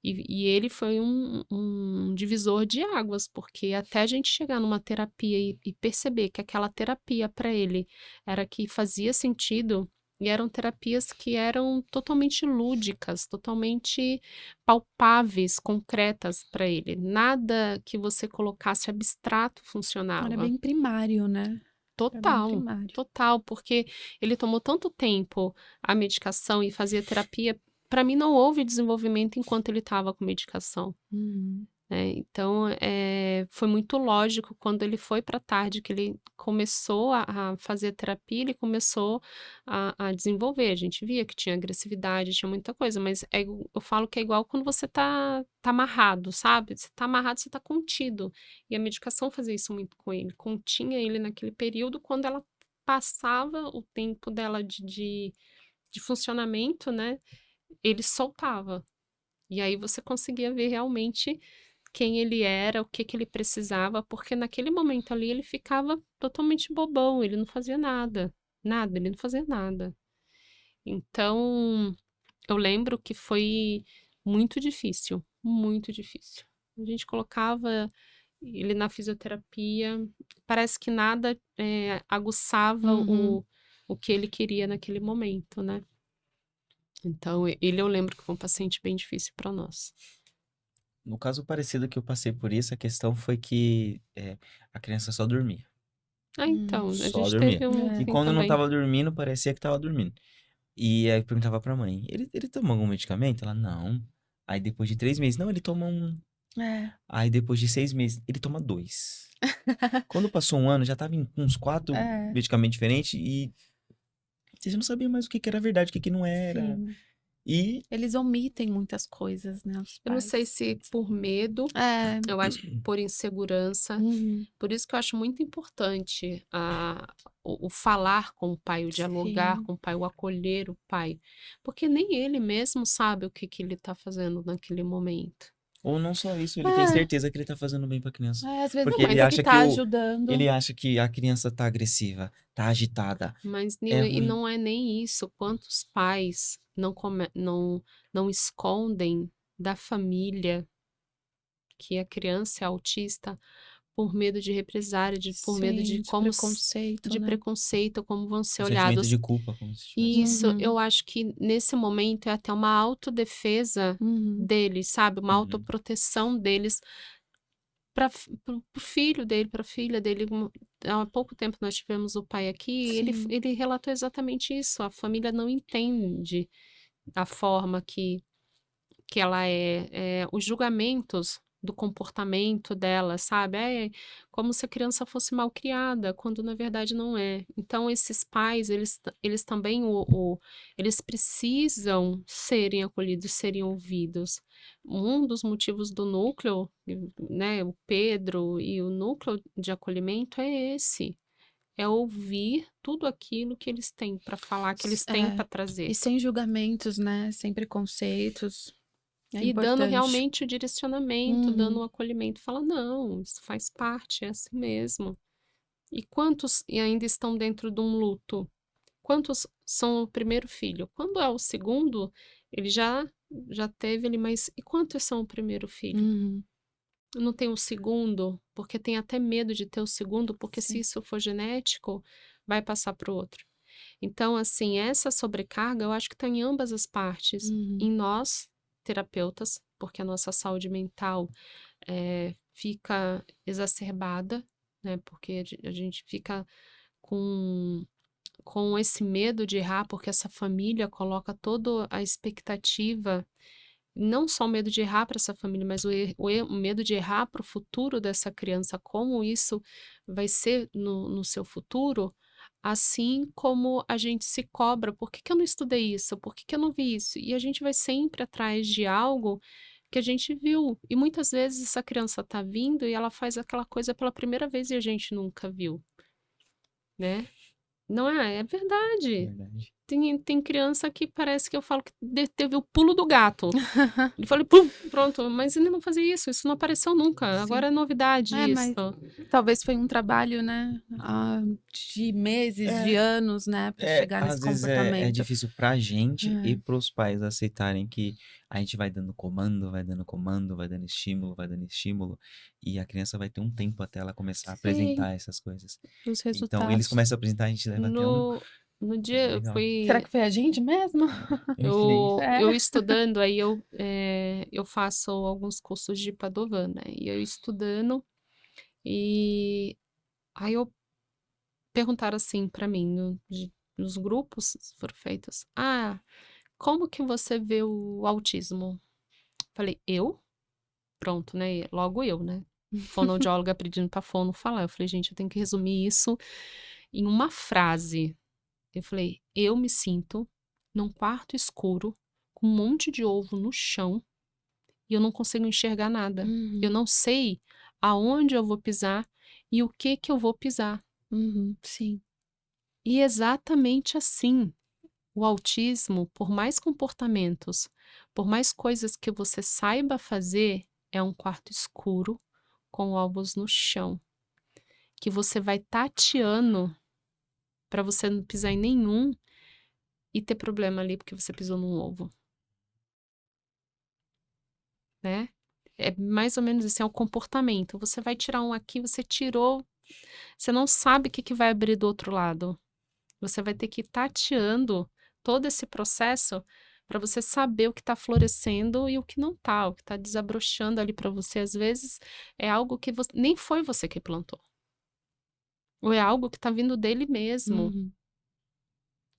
E ele foi um divisor de águas, porque até a gente chegar numa terapia e perceber que aquela terapia para ele era que fazia sentido, e eram terapias que eram totalmente lúdicas, totalmente palpáveis, concretas para ele. Nada que você colocasse abstrato Era funcionava. bem primário, né? Era bem Total, primário. total, porque ele tomou tanto tempo a medicação e fazia terapia. Para mim, não houve desenvolvimento enquanto ele estava com medicação, Uhum. né? Então, foi muito lógico quando ele foi para a tarde que ele começou a fazer terapia, ele começou a desenvolver. A gente via que tinha agressividade, tinha muita coisa, mas eu falo que é igual quando você tá amarrado, sabe? Você tá amarrado, você tá contido. E a medicação fazia isso muito com ele, continha ele naquele período. Quando ela passava o tempo dela de funcionamento, né? Ele soltava. E aí você conseguia ver realmente quem ele era, o que que ele precisava, porque naquele momento ali ele ficava totalmente bobão, ele não fazia nada. Nada, ele não fazia nada. Então, eu lembro que foi muito difícil, muito difícil. A gente colocava ele na fisioterapia, parece que nada aguçava Uhum. o que ele queria naquele momento, né? Então, ele eu lembro que foi um paciente bem difícil para nós. No caso parecido que eu passei por isso, a questão foi que a criança só dormia. Ah, então, a Só gente dormia. teve um É. E assim quando não também. tava dormindo, parecia que tava dormindo. E aí eu perguntava pra mãe, ele toma algum medicamento? Ela, não. Aí depois de 3 meses, não, ele toma um. É. Aí depois de 6 meses, ele toma 2. Quando passou um ano, já tava em uns 4 É. medicamentos diferentes e você não sabia mais o que que era verdade, o que que não era. Sim. E Eles omitem muitas coisas, né? Os Eu não pais. sei se por medo, É. eu acho que por insegurança. Uhum. Por isso que eu acho muito importante o falar com o pai, o dialogar Sim. com o pai, o acolher o pai. Porque nem ele mesmo sabe o que que ele está fazendo naquele momento. Ou não só isso, ele tem certeza que ele tá fazendo bem pra criança. Às vezes Porque não, ele mas é acha que que tá o- ajudando. Ele acha que a criança tá agressiva, tá agitada. Mas, É Nil, e ruim. não é nem isso. Quantos pais não escondem da família que a criança é autista por medo de represária, por medo de Sim, de preconceito, de né? preconceito, como vão ser O sentimento olhados. de culpa, como se tivesse. Isso, Uhum. eu acho que nesse momento é até uma autodefesa Uhum. deles, sabe? Uma Uhum. autoproteção deles para o filho dele, para a filha dele. Há pouco tempo nós tivemos o pai aqui e Sim. ele relatou exatamente isso. A família não entende a forma que ela os julgamentos do comportamento dela, sabe? É como se a criança fosse mal criada, quando na verdade não é. Então, esses pais, eles também, eles precisam serem acolhidos, serem ouvidos. Um dos motivos do núcleo, né, o Pedro e o núcleo de acolhimento é esse. É ouvir tudo aquilo que eles têm para falar, que eles têm para trazer. E sem julgamentos, né? Sem preconceitos. É E dando importante. realmente o direcionamento, dando Uhum. um acolhimento, fala, não, isso faz parte, é assim mesmo. E quantos ainda estão dentro de um luto? Quantos são o primeiro filho? Quando é o segundo, ele já teve ele, mas e quantos são o primeiro filho? Uhum. Não tem o segundo, porque tem até medo de ter o segundo, porque se Sim. isso for genético, vai passar para o outro. Então, assim, essa sobrecarga, eu acho que está em ambas as partes. Uhum. Em nós, terapeutas, porque a nossa saúde mental fica exacerbada, né? Porque a gente fica com esse medo de errar, porque essa família coloca toda a expectativa, não só o medo de errar para essa família, mas o medo de errar para o futuro dessa criança, como isso vai ser no seu futuro, assim como a gente se cobra, por que que eu não estudei isso? Por que que eu não vi isso? E a gente vai sempre atrás de algo que a gente viu. E muitas vezes essa criança tá vindo e ela faz aquela coisa pela primeira vez e a gente nunca viu, né? Não é? É verdade. Verdade. Tem criança que parece que eu falo que teve o pulo do gato. Ele falou, pum, pronto, mas ele não fazia isso não apareceu nunca. Sim. Agora é novidade Mas isso. talvez foi um trabalho, né? De meses, de anos, né? Pra chegar nesse Às vezes comportamento. é difícil pra gente e pros pais aceitarem que a gente vai dando comando, vai dando comando, vai dando estímulo, e a criança vai ter um tempo até ela começar a apresentar essas coisas. Os Então, resultados. eles começam a apresentar, a gente leva até um... No dia eu Legal. fui. Será que foi a gente mesmo? Eu estudando, aí eu faço alguns cursos de Padovan, né? E eu estudando, e aí eu perguntaram assim pra mim, nos grupos foram feitos, como que você vê o autismo? Falei, eu? Pronto, né? Logo eu, né? Fonoaudióloga pedindo pra fono falar. Eu falei, gente, eu tenho que resumir isso em uma frase. Eu falei, eu me sinto num quarto escuro, com um monte de ovo no chão, e eu não consigo enxergar nada. Eu não sei aonde eu vou pisar e o que eu vou pisar. Sim. E exatamente assim, o autismo, por mais comportamentos, por mais coisas que você saiba fazer, é um quarto escuro com ovos no chão, que você vai tateando para você não pisar em nenhum e ter problema ali porque você pisou num ovo, né? É mais ou menos assim, é o comportamento. Você vai tirar um aqui, você tirou, você não sabe o que vai abrir do outro lado. Você vai ter que ir tateando todo esse processo para você saber o que está florescendo e o que não está, o que está desabrochando ali para você. Às vezes é algo que nem foi você que plantou. Ou é algo que está vindo dele mesmo.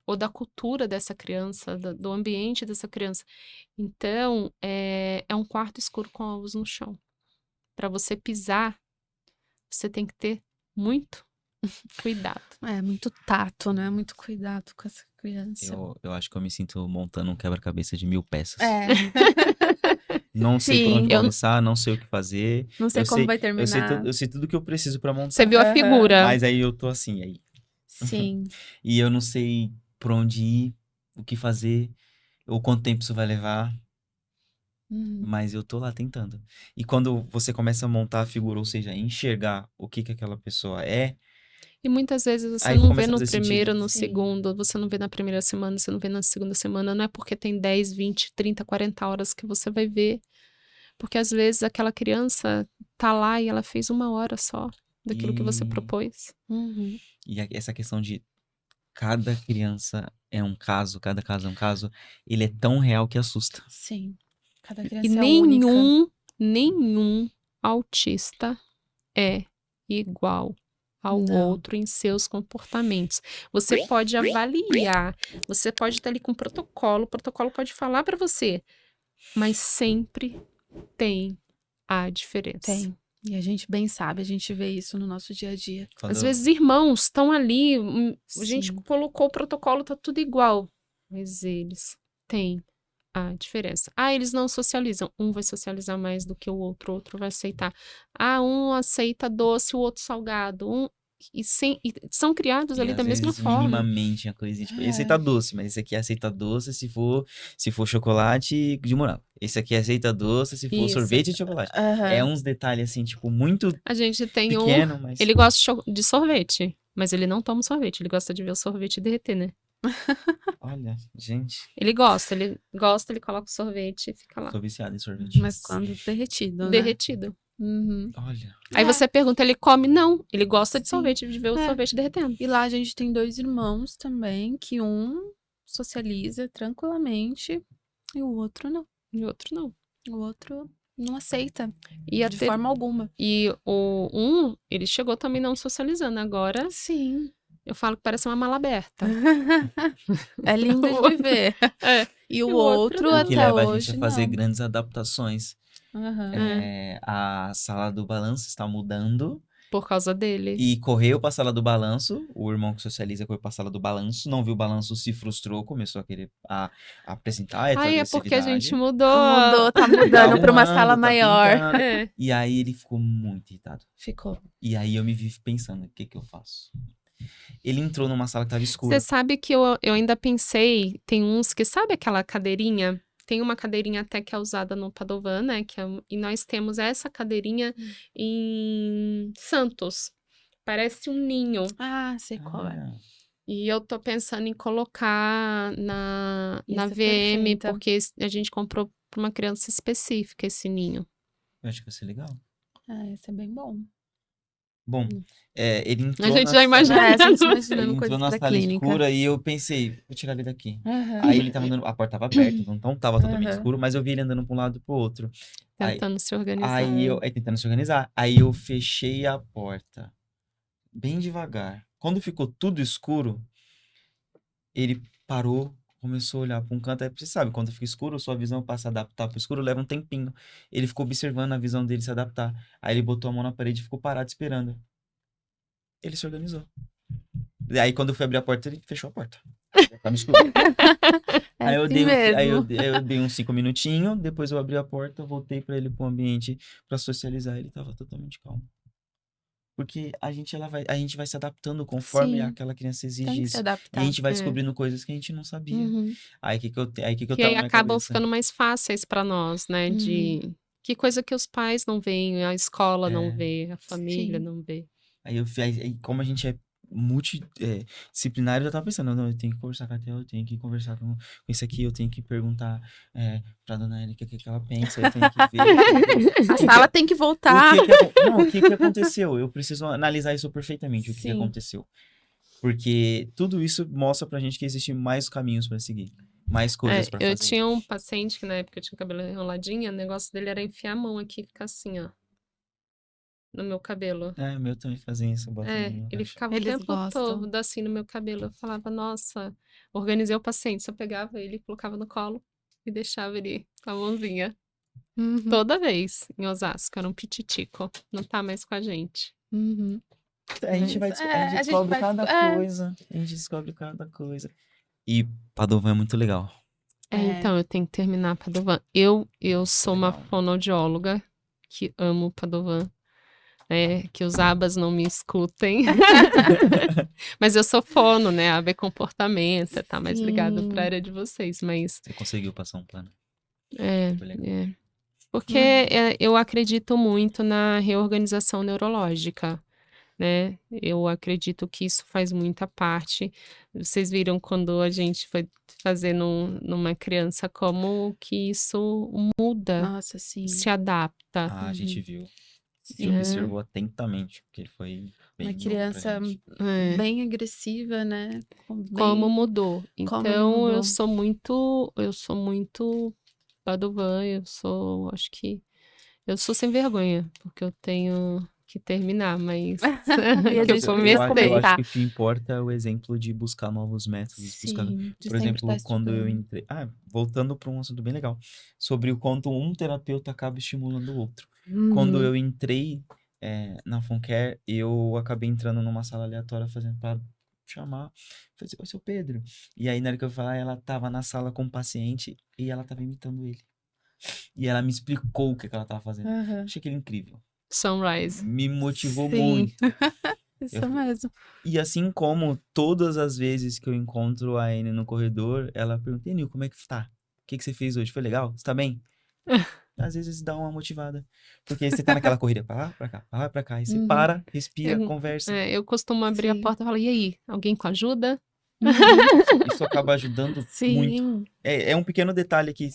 Ou da cultura dessa criança, do ambiente dessa criança. Então, é um quarto escuro com ovos no chão. Para você pisar, você tem que ter muito cuidado. Muito tato, né? Muito cuidado com essa criança. Eu acho que eu me sinto montando um quebra-cabeça de 1000 peças. Não sei Sim. por onde começar, não sei o que fazer. Não sei como vai terminar. Eu sei tudo que eu preciso pra montar. Você viu a figura. Mas aí eu tô assim, aí. Sim. E eu não sei por onde ir, o que fazer, ou quanto tempo isso vai levar. Mas eu tô lá tentando. E quando você começa a montar a figura, ou seja, enxergar o que aquela pessoa é, E muitas vezes você aí não vê começa a no fazer primeiro, sentido. no Sim. segundo, você não vê na primeira semana, você não vê na segunda semana, não é porque tem 10, 20, 30, 40 horas que você vai ver. Porque às vezes aquela criança tá lá e ela fez 1 hora só daquilo que você propôs. E essa questão de cada criança é um caso, cada caso é um caso, ele é tão real que assusta. Sim. Cada E criança é única. nenhum autista é igual ao Não. outro em seus comportamentos. Você pode avaliar, você pode estar ali com o protocolo pode falar para você, mas sempre tem a diferença. Tem. E a gente bem sabe, a gente vê isso no nosso dia a dia. Quando Às vezes irmãos estão ali, a gente Sim. colocou o protocolo, tá tudo igual, mas eles têm a diferença. Ah, eles não socializam. Um vai socializar mais do que o outro vai aceitar. Ah, um aceita doce, o outro salgado. E são criados ali às da mesma vezes, forma. minimamente a coisinha, tipo, esse aceita doce, mas esse aqui aceita doce se for chocolate de morango. Esse aqui aceita doce se for Isso. sorvete de chocolate. É uns detalhes assim, tipo, muito A gente tem pequeno, mas ele gosta de sorvete, mas ele não toma sorvete. Ele gosta de ver o sorvete derreter, né? olha, gente, Ele coloca o sorvete e fica lá. tô viciado em sorvete. Mas quando derretido, né? Derretido. Olha, Aí você pergunta, ele come? Não. Ele gosta de Sim. sorvete, de ver o sorvete derretendo. E lá a gente tem 2 irmãos também, que um socializa tranquilamente e o outro não. E o outro não. O outro não aceita E de forma alguma. E ele chegou também não socializando. Agora, Sim. eu falo que parece uma mala aberta. É lindo de ver. É. E o o outro outro não. o que até leva a hoje gente a fazer não. grandes adaptações. A sala do balanço está mudando Por causa dele. e correu para a sala do balanço. O irmão que socializa correu para a sala do balanço, não viu o balanço, se frustrou, começou a querer apresentar a Aí é porque a gente mudou. Tá mudando pra uma arrumando, sala tá maior. pintando. É. E aí ele ficou muito irritado. Ficou. E aí eu me vi pensando, o que eu faço? Ele entrou numa sala que tava escura. Você sabe que eu ainda pensei, tem uns que, sabe aquela cadeirinha? Tem uma cadeirinha até que é usada no Padovan, né? E nós temos essa cadeirinha em Santos. Parece um ninho. Ah, sei qual é. Ah, E eu tô pensando em colocar na Ia ser VM, perfeita. porque a gente comprou pra uma criança específica esse ninho. eu acho que vai ser legal. Esse é bem bom. Bom, ele entrou A gente na já imagina. A gente Ele imaginando entrou coisas na da sala clínica. escura e eu pensei, vou tirar ele daqui. Aham. Aí ele tava andando, a porta tava aberta, então tava totalmente Aham. escuro, mas eu vi ele andando pra um lado e pro outro. Tentando se organizar. Aí tentando se organizar. Aí eu fechei a porta, bem devagar. Quando ficou tudo escuro, ele parou, começou a olhar pra um canto. Aí você sabe, quando fica escuro, sua visão para se adaptar pro escuro leva um tempinho. Ele ficou observando a visão dele se adaptar. Aí ele botou a mão na parede e ficou parado esperando. Ele se organizou. E aí quando eu fui abrir a porta, ele fechou a porta. Tava escuro. É Aí eu assim dei, mesmo. aí eu dei uns 5 minutinhos, depois eu abri a porta, voltei pra ele pro ambiente pra socializar, ele tava totalmente calmo. Porque a gente vai se adaptando conforme Sim. aquela criança exige Tem que isso. se E adaptar. a gente vai É. descobrindo coisas que a gente não sabia. Uhum. Aí que eu Que tava aí na minha acabam cabeça. ficando mais fáceis pra nós, né? Que coisa que os pais não veem, a escola não vê, a família Sim. não vê. Aí como a gente é multidisciplinar, eu já tava pensando, não, eu tenho que conversar com a Theo, eu tenho que conversar com esse aqui, eu tenho que perguntar pra dona Erika o que ela pensa, eu tenho que ver. A sala tem que voltar. O que aconteceu? Eu preciso analisar isso perfeitamente, o que Sim. aconteceu. Porque tudo isso mostra pra gente que existem mais caminhos pra seguir, mais coisas pra fazer. Eu tinha um paciente que na época eu tinha o cabelo enroladinho, o negócio dele era enfiar a mão aqui e ficar assim, ó, no meu cabelo. O meu também fazia isso. Ele ficava Eles o tempo gostam. todo assim no meu cabelo. Eu falava, nossa, organizei o paciente. Eu pegava ele, colocava no colo e deixava ele com a mãozinha. Uhum. Toda vez em Osasco, era um pititico. Não tá mais com a gente. Uhum. A gente vai a gente descobre vai- cada coisa. A gente descobre cada coisa. E Padovan é muito legal. Então, eu tenho que terminar Padovan. Eu sou uma Legal. fonoaudióloga que amo Padovan. Que os abas não me escutem. Mas eu sou fono, né? Aba é comportamento, tá mais ligado pra área de vocês. Mas Você conseguiu passar um plano. é, Foi legal. Porque eu acredito muito na reorganização neurológica, né? Eu acredito que isso faz muita parte. Vocês viram quando a gente foi fazer numa criança como que isso muda, Nossa, sim. se adapta, A gente viu. A gente Sim. observou atentamente, porque foi bem Uma novo criança pra gente. É, bem agressiva, né? como mudou. Como Então, mudou. eu sou muito Padovan, acho que eu sou sem vergonha, porque eu tenho que terminar, mas E a que eu gente Eu acho respeitar. que o que importa é o exemplo de buscar novos métodos. Sim, de Por sempre exemplo, estar quando eu estudando. entrei. Voltando para um assunto bem legal. Sobre o quanto um terapeuta acaba estimulando o outro. Quando eu entrei na Foncare, eu acabei entrando numa sala aleatória fazendo para chamar. Falei assim, oi, seu Pedro. E aí, na hora que eu falar, ela tava na sala com o paciente e ela tava imitando ele. E ela me explicou o que ela tava fazendo. Aham. Achei aquilo incrível. Sunrise. Me motivou Sim. muito. Isso mesmo. E assim como todas as vezes que eu encontro a Anne no corredor, ela pergunta, Enil, como é que tá? O que você fez hoje? Foi legal? Você tá bem? Às vezes dá uma motivada. Porque você tá naquela corrida pra lá, pra cá, pra lá, pra cá. E você para, respira, conversa. Eu costumo abrir a Sim. porta e falar, e aí, alguém com ajuda? Isso acaba ajudando muito. Sim. É um pequeno detalhe que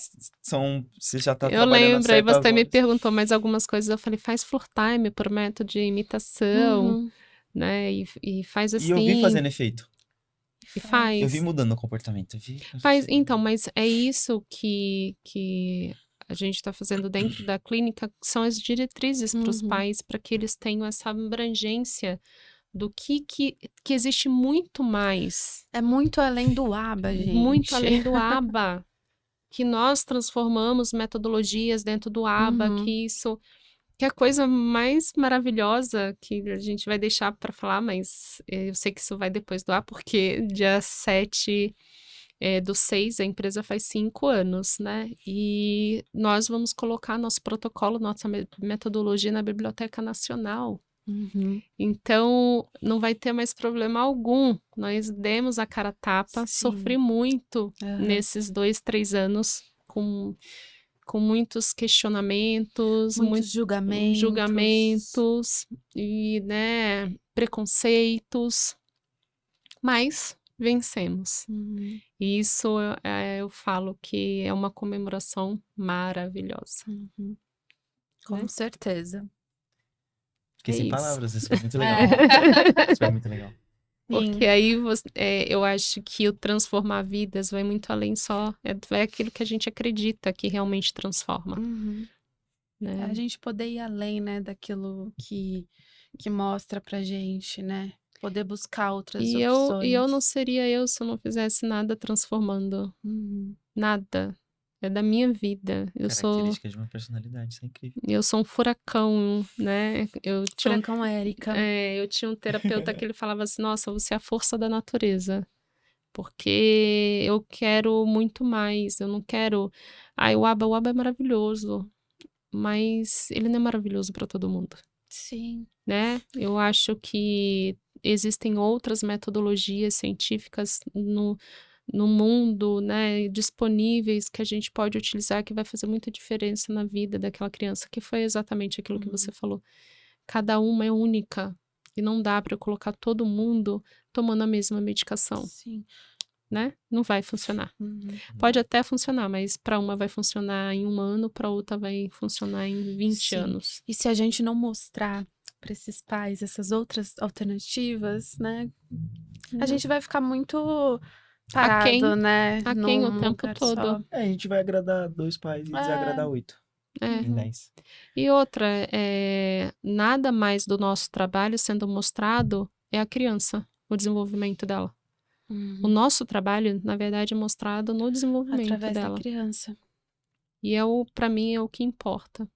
você já tá Eu trabalhando a lembro, aí certas você me horas. perguntou mais algumas coisas, eu falei, faz floor time por método de imitação, Uhum. né, e faz E eu vi assim, fazendo efeito. e faz. Eu vi mudando o comportamento. Eu vi... Então, mas é isso que a gente está fazendo dentro da clínica, são as diretrizes para os pais, para que eles tenham essa abrangência do que existe muito mais. É muito além do ABA, gente. Muito além do ABA. Que nós transformamos metodologias dentro do ABA, que é a coisa mais maravilhosa que a gente vai deixar para falar, mas eu sei que isso vai depois do ABA, porque dia 7 do 6 a empresa faz 5 anos, né? E nós vamos colocar nosso protocolo, nossa metodologia na Biblioteca Nacional. Então, não vai ter mais problema algum. Nós demos a cara a tapa, sofri muito nesses 2, 3 anos com muitos questionamentos, muitos julgamentos e, né, preconceitos, mas vencemos. E isso eu falo que é uma comemoração maravilhosa. Com certeza. Fiquei sem isso. palavras, isso foi muito legal. Isso foi muito legal. Porque aí eu acho que o transformar vidas vai muito além só, vai aquilo que a gente acredita que realmente transforma. Né? A gente poder ir além, né, daquilo que mostra pra gente, né? Poder buscar outras opções. E eu não seria eu se eu não fizesse nada transformando. Nada. É da minha vida. Característica de uma personalidade, isso é incrível. Eu sou um furacão, né? Furacão Érica. Eu tinha um terapeuta que ele falava assim, nossa, você é a força da natureza. Porque eu quero muito mais. Eu não quero... o ABA é maravilhoso. Mas ele não é maravilhoso para todo mundo. Sim. Né? Eu acho que existem outras metodologias científicas no mundo, né, disponíveis que a gente pode utilizar que vai fazer muita diferença na vida daquela criança, que foi exatamente aquilo que você falou. Cada uma é única e não dá para eu colocar todo mundo tomando a mesma medicação. Sim. Né? Não vai funcionar. Pode até funcionar, mas para uma vai funcionar em 1 ano, para outra vai funcionar em 20 anos. E se a gente não mostrar para esses pais essas outras alternativas, né? A gente vai ficar muito parado, né? Aquém o tempo todo. Só. A gente vai agradar 2 pais e desagradar 8. Em 10. E outra, nada mais do nosso trabalho sendo mostrado é a criança, o desenvolvimento dela. O nosso trabalho, na verdade, é mostrado no desenvolvimento através dela. da criança. E para mim é o que importa.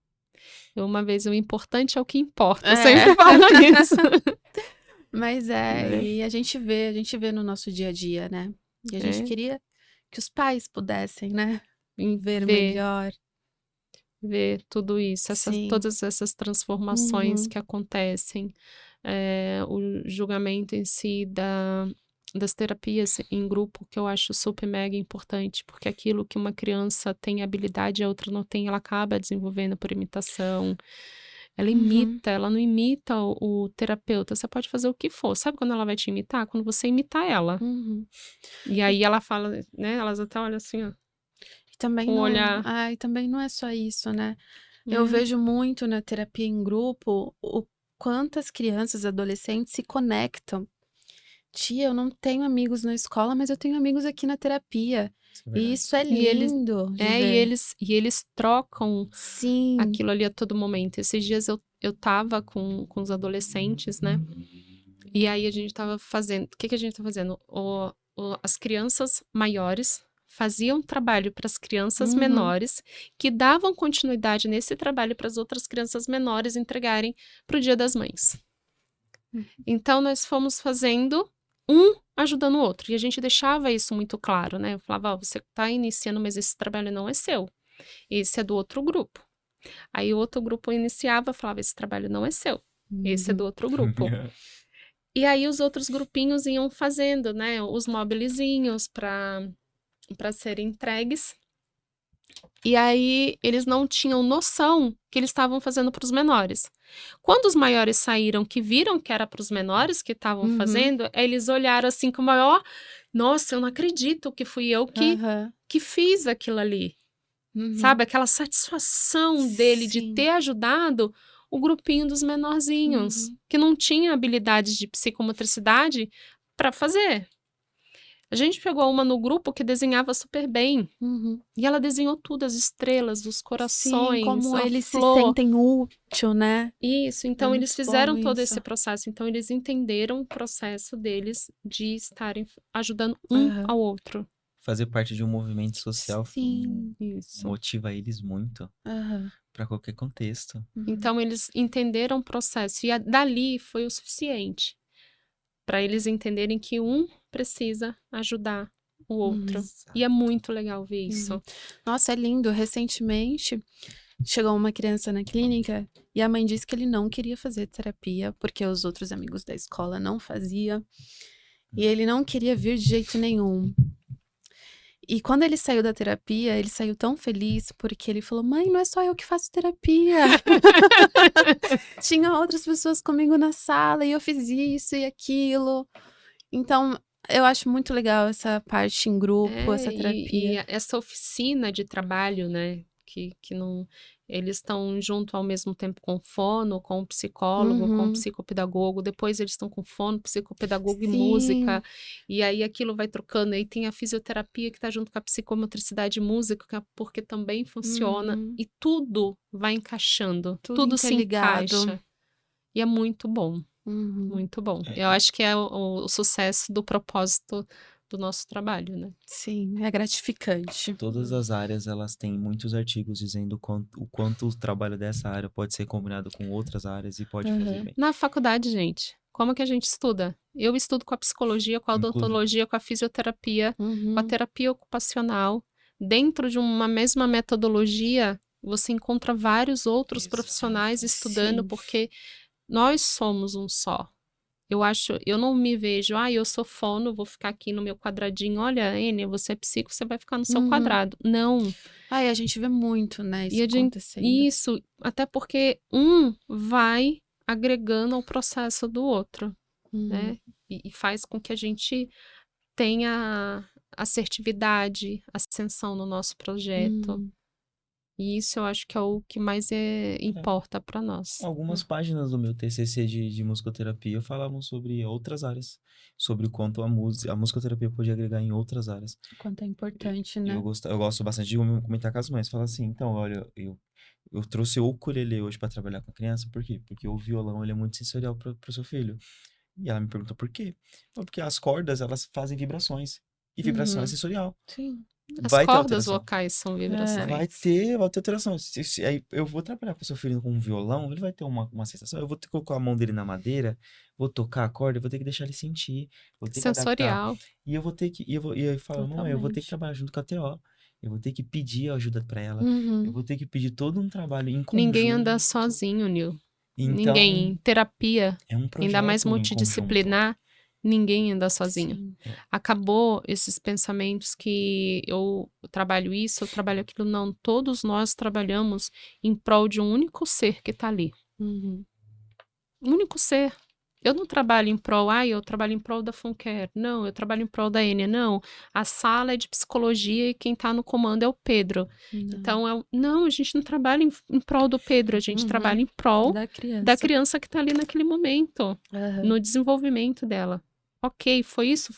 Uma vez, o importante é o que importa. Eu sempre falo isso. Mas e a gente vê no nosso dia a dia, né? E a gente queria que os pais pudessem, né? Ver melhor. Ver tudo isso, todas essas transformações que acontecem. O julgamento em si das terapias em grupo que eu acho super mega importante, porque aquilo que uma criança tem habilidade e a outra não tem, ela acaba desenvolvendo por imitação. Ela imita, ela não imita o terapeuta. Você pode fazer o que for. Sabe quando ela vai te imitar? Quando você imitar ela. E aí ela fala, né? Elas até olham assim, ó. E também com o não, olhar. e também não é só isso, né? Eu vejo muito na terapia em grupo o quantas crianças, adolescentes se conectam. Tia, eu não tenho amigos na escola, mas eu tenho amigos aqui na terapia. E isso é E eles- lindo de É, ver. e eles trocam Sim. aquilo ali a todo momento. Esses dias eu tava com os adolescentes, né? E aí a gente tava fazendo. O que que a gente tá fazendo? As crianças maiores faziam trabalho para as crianças menores, que davam continuidade nesse trabalho para as outras crianças menores entregarem para o Dia das Mães. Então nós fomos fazendo um ajudando o outro. E a gente deixava isso muito claro, né? Eu falava, ó, você tá iniciando, mas esse trabalho não é seu. Esse é do outro grupo. Aí o outro grupo iniciava, falava, esse trabalho não é seu. Esse é do outro grupo. E aí os outros grupinhos iam fazendo, né? Os mobilizinhos para serem entregues. E aí eles não tinham noção que eles estavam fazendo para os menores. Quando os maiores saíram, que viram que era para os menores que estavam fazendo, eles olharam assim com o maior, nossa, eu não acredito que fui eu que fiz aquilo ali. Sabe? Aquela satisfação dele de Sim. ter ajudado o grupinho dos menorzinhos, que não tinha habilidades de psicomotricidade para fazer. A gente pegou uma no grupo que desenhava super bem. E ela desenhou tudo, as estrelas, os corações, Sim, como a eles flor. se sentem útil, né? Isso, então É eles muito fizeram bom todo isso. esse processo. Então eles entenderam o processo deles de estarem ajudando um ao outro. Fazer parte de um movimento social Sim. Isso. motiva eles muito para qualquer contexto. Então eles entenderam o processo e dali foi o suficiente para eles entenderem que um precisa ajudar o outro. E é muito legal ver isso. Nossa, é lindo. Recentemente chegou uma criança na clínica e a mãe disse que ele não queria fazer terapia porque os outros amigos da escola não faziam. E ele não queria vir de jeito nenhum. E quando ele saiu da terapia, ele saiu tão feliz porque ele falou: mãe, não é só eu que faço terapia. Tinha outras pessoas comigo na sala e eu fiz isso e aquilo. Então, eu acho muito legal essa parte em grupo, essa terapia. E essa oficina de trabalho, né? Que não. Eles estão junto ao mesmo tempo com o fono, com o psicólogo, com o psicopedagogo. Depois eles estão com fono, psicopedagogo e música. E aí aquilo vai trocando. Aí tem a fisioterapia que está junto com a psicomotricidade e música, porque também funciona. E tudo vai encaixando. Tudo se encaixa. E é muito bom. Muito bom. Eu acho que é o sucesso do propósito do nosso trabalho, né? Sim, é gratificante. Todas as áreas, elas têm muitos artigos dizendo o quanto o trabalho dessa área pode ser combinado com outras áreas e pode fazer bem. Na faculdade, gente, como que a gente estuda? Eu estudo com a psicologia, com a odontologia, com a fisioterapia, com a terapia ocupacional. Dentro de uma mesma metodologia, você encontra vários outros profissionais estudando, porque nós somos um só. Eu não me vejo, eu sou fono, vou ficar aqui no meu quadradinho. Olha, Enia, você é psico, você vai ficar no seu quadrado. Não. Ai, a gente vê muito, né, isso acontecendo. Isso, até porque um vai agregando ao processo do outro, né? E faz com que a gente tenha assertividade, ascensão no nosso projeto. E isso eu acho que é o que mais importa para nós. Algumas páginas do meu TCC de musicoterapia falavam sobre outras áreas, sobre o quanto a musicoterapia pode agregar em outras áreas. O quanto é importante, né? Eu gosto bastante de comentar com as mães. Fala assim, então, olha, eu trouxe o ukulele hoje para trabalhar com a criança, por quê? Porque o violão, ele é muito sensorial para o seu filho. E ela me perguntou por quê? Porque as cordas, elas fazem vibrações. E vibração é sensorial. Sim. As cordas vocais são vibrações. Vai ter alteração. Aí eu vou trabalhar com o seu filho com um violão, ele vai ter uma sensação. Eu vou ter que colocar a mão dele na madeira, vou tocar a corda, eu vou ter que deixar ele sentir. Vou ter Sensorial. que adaptar. E eu vou ter que. E eu falo, mamãe, eu vou ter que trabalhar junto com a TO. Eu vou ter que pedir ajuda pra ela. Eu vou ter que pedir todo um trabalho em conjunto. Ninguém anda sozinho, Nil. Então, ninguém. Terapia, é um projeto ainda mais em multidisciplinar, Ninguém anda sozinho. Sim. Acabou esses pensamentos que eu trabalho isso, eu trabalho aquilo. Não, todos nós trabalhamos em prol de um único ser que tá ali. Uhum. Um único ser. Eu não trabalho em prol, eu trabalho em prol da Funker. Não, eu trabalho em prol da Enia. Não, a sala é de psicologia e quem tá no comando é o Pedro. Não. Então, não, a gente não trabalha em prol do Pedro, a gente trabalha em prol da criança que tá ali naquele momento, Aham. no desenvolvimento dela. Ok, foi isso,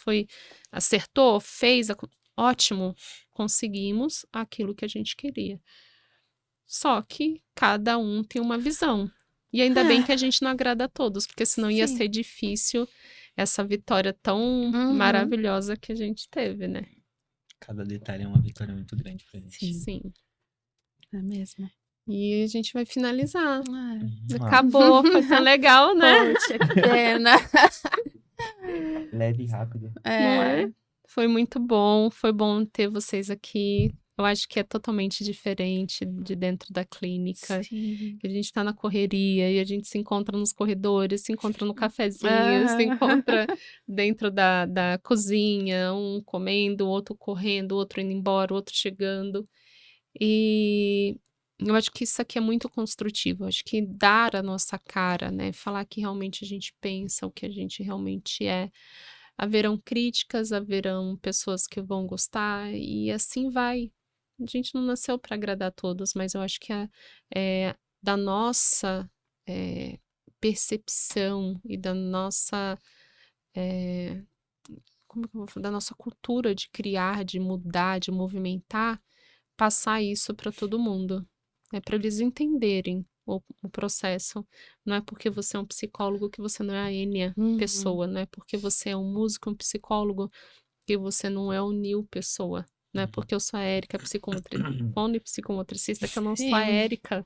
acertou, fez, ótimo, conseguimos aquilo que a gente queria. Só que cada um tem uma visão. E ainda bem que a gente não agrada a todos, porque senão ia Sim. ser difícil essa vitória tão maravilhosa que a gente teve, né? Cada detalhe é uma vitória muito grande pra gente. Sim. É mesmo. E a gente vai finalizar. Ah, Acabou, foi tão legal, né? poxa, que pena. Leve e rápido. Não é? Foi muito bom, foi bom ter vocês aqui. Eu acho que é totalmente diferente de dentro da clínica. Sim. Que a gente tá na correria e a gente se encontra nos corredores, se encontra no cafezinho, se encontra dentro da cozinha, um comendo, o outro correndo, o outro indo embora, o outro chegando. E eu acho que isso aqui é muito construtivo. Eu acho que dar a nossa cara, né? Falar que realmente a gente pensa, o que a gente realmente é. Haverão críticas, haverão pessoas que vão gostar e assim vai. A gente não nasceu para agradar a todos, mas eu acho que da nossa percepção e da nossa como que eu vou falar? Da nossa cultura de criar, de mudar, de movimentar, passar isso para todo mundo, para eles entenderem o processo. Não é porque você é um psicólogo que você não é a Enia pessoa, não é porque você é um músico, um psicólogo que você não é o Nil pessoa. Não é porque eu sou a Érica, psicomotricista, que eu não sou a Érica.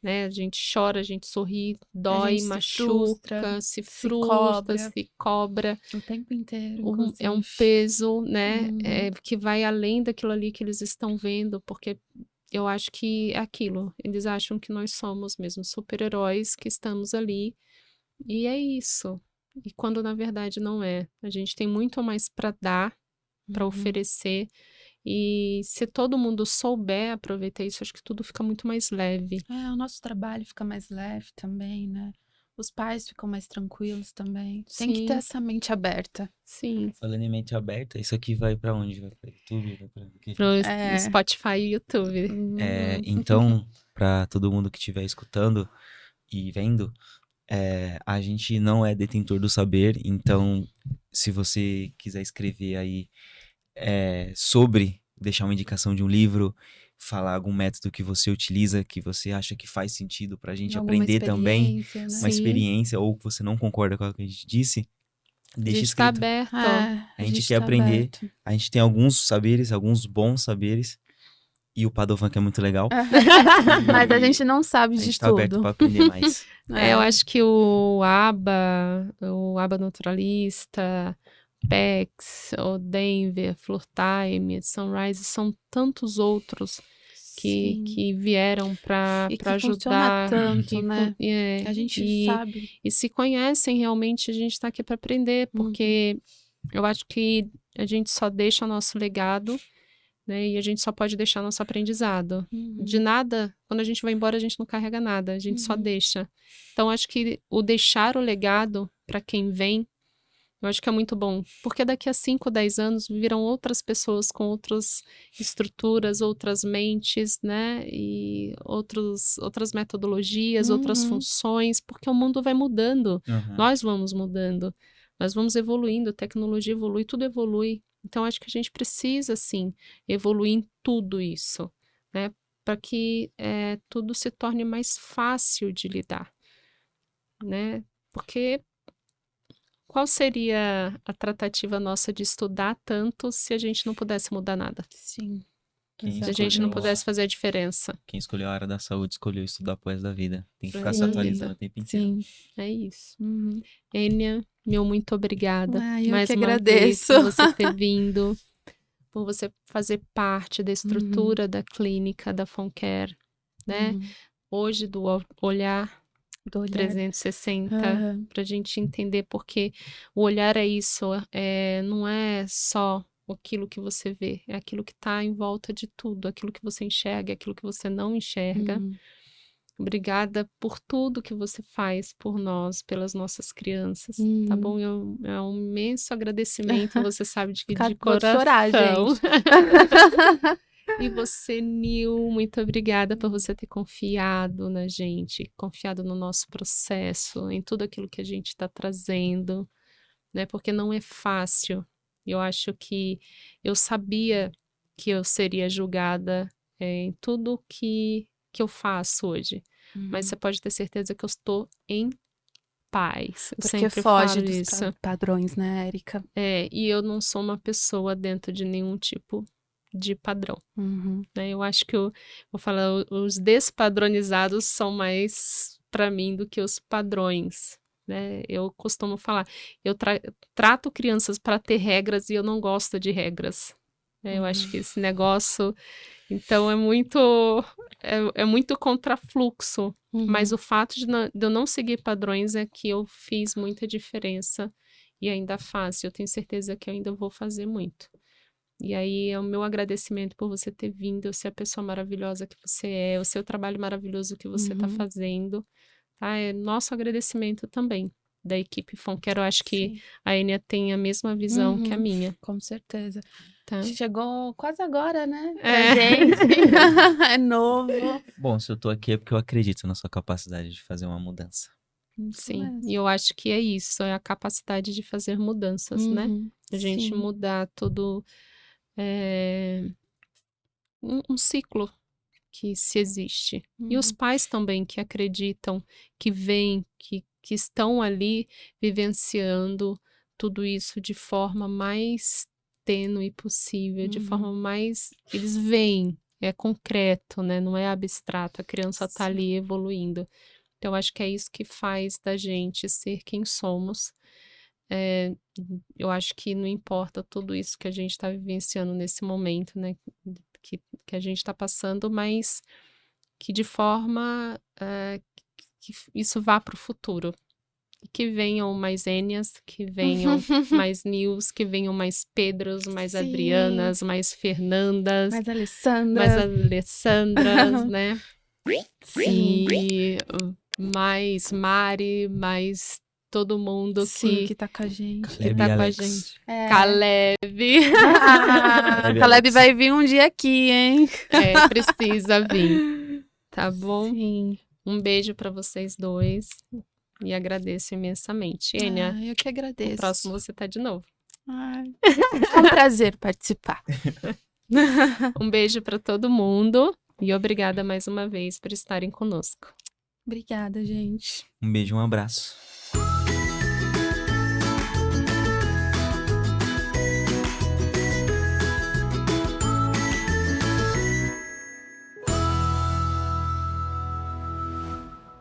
Né? A gente chora, a gente sorri, dói, machuca, se frustra, se cobra. O tempo inteiro. É um peso, né? Que vai além daquilo ali que eles estão vendo, porque eu acho que é aquilo. Eles acham que nós somos mesmo super-heróis que estamos ali. E é isso. E quando na verdade não é. A gente tem muito mais para dar, para oferecer. E se todo mundo souber aproveitar isso, acho que tudo fica muito mais leve. O nosso trabalho fica mais leve também, né? Os pais ficam mais tranquilos também. Tem que ter essa mente aberta. Sim. Falando em mente aberta, isso aqui vai pra onde? Vai pra YouTube? Vai pra quê? Pro Spotify e YouTube. Então, pra todo mundo que estiver escutando e vendo, a gente não é detentor do saber, então se você quiser escrever aí sobre, deixar uma indicação de um livro, falar algum método que você utiliza, que você acha que faz sentido pra gente aprender também, né? uma experiência, ou que você não concorda com o que a gente disse, deixa escrito. Tá aberto. A gente quer aprender, a gente tem alguns saberes, alguns bons saberes, e o Padovan que é muito legal. Mas a gente não sabe de tudo. A gente tá aberto pra aprender mais. Eu acho que o ABA Naturalista, PEX, o Denver, Floor Time, Sunrise, são tantos outros que vieram para ajudar. Tanto, né? Que a gente sabe. E se conhecem realmente, a gente está aqui para aprender, porque eu acho que a gente só deixa nosso legado, né? E a gente só pode deixar nosso aprendizado. De nada, quando a gente vai embora, a gente não carrega nada, a gente só deixa. Então, acho que o deixar o legado para quem vem, eu acho que é muito bom, porque daqui a 5, 10 anos virão outras pessoas com outras estruturas, outras mentes, né, e outras metodologias, outras funções, porque o mundo vai mudando, nós vamos mudando, nós vamos evoluindo, a tecnologia evolui, tudo evolui, então acho que a gente precisa, sim, evoluir em tudo isso, né, para que tudo se torne mais fácil de lidar, né, porque qual seria a tratativa nossa de estudar tanto se a gente não pudesse mudar nada? Sim. Se a gente não pudesse fazer a diferença. Quem escolheu a área da saúde escolheu estudar pro resto da vida. Tem que ficar se atualizando o tempo inteiro. Sim, é isso. Enia, meu muito obrigada. Eu mais que uma agradeço. vez por você ter vindo, por você fazer parte da estrutura da clínica da Funker, né? Hoje do olhar Do olhar. 360, pra gente entender, porque o olhar é isso, não é só aquilo que você vê, é aquilo que tá em volta de tudo, aquilo que você enxerga, aquilo que você não enxerga. Obrigada por tudo que você faz por nós, pelas nossas crianças, tá bom? É um imenso agradecimento, você sabe, de Vou chorar, coração. gente. E você, Nil, muito obrigada por você ter confiado na gente, confiado no nosso processo, em tudo aquilo que a gente está trazendo, né? Porque não é fácil. Eu acho que eu sabia que eu seria julgada em tudo que eu faço hoje. Mas você pode ter certeza que eu estou em paz. Eu Porque sempre foge falo dos isso. padrões, né, Érica? E eu não sou uma pessoa dentro de nenhum tipo de padrão. Né? Eu acho que vou falar, os despadronizados são mais para mim do que os padrões. Né? Eu costumo falar, eu trato crianças para ter regras e eu não gosto de regras. Eu acho que esse negócio, então, é muito contrafluxo. Mas o fato de eu não seguir padrões é que eu fiz muita diferença e ainda faço. Eu tenho certeza que eu ainda vou fazer muito. E aí é o meu agradecimento por você ter vindo, ser a pessoa maravilhosa que você é, o seu trabalho maravilhoso que você está fazendo. Tá? É nosso agradecimento também da equipe Fonquero. Eu acho que a Enia tem a mesma visão que a minha. Com certeza. Tá? Chegou quase agora, né? Pra gente. É novo. Bom, se eu tô aqui é porque eu acredito na sua capacidade de fazer uma mudança. Sim, e eu acho que é isso, é a capacidade de fazer mudanças, né? A gente mudar todo um ciclo que se existe. E os pais também que acreditam, que veem, que estão ali vivenciando tudo isso de forma mais tênue possível, de forma mais... Eles veem, é concreto, né? Não é abstrato, a criança tá ali evoluindo. Então, acho que é isso que faz da gente ser quem somos. Eu acho que não importa tudo isso que a gente está vivenciando nesse momento, né? Que a gente está passando, mas que de forma que isso vá para o futuro. E que venham mais Enias, que venham mais Nils, que venham mais Pedros, mais Adrianas, mais Fernandas, mais Alessandras, né? Sim. E mais Mari, mais todo mundo que tá com a gente. Que tá com a gente. Caleb. Caleb vai vir um dia aqui, hein? Precisa vir. Tá bom? Sim. Um beijo pra vocês dois. E agradeço imensamente. Enia, eu que agradeço. no próximo você tá de novo. É um prazer participar. Um beijo pra todo mundo. E obrigada mais uma vez por estarem conosco. Obrigada, gente. Um beijo, um abraço.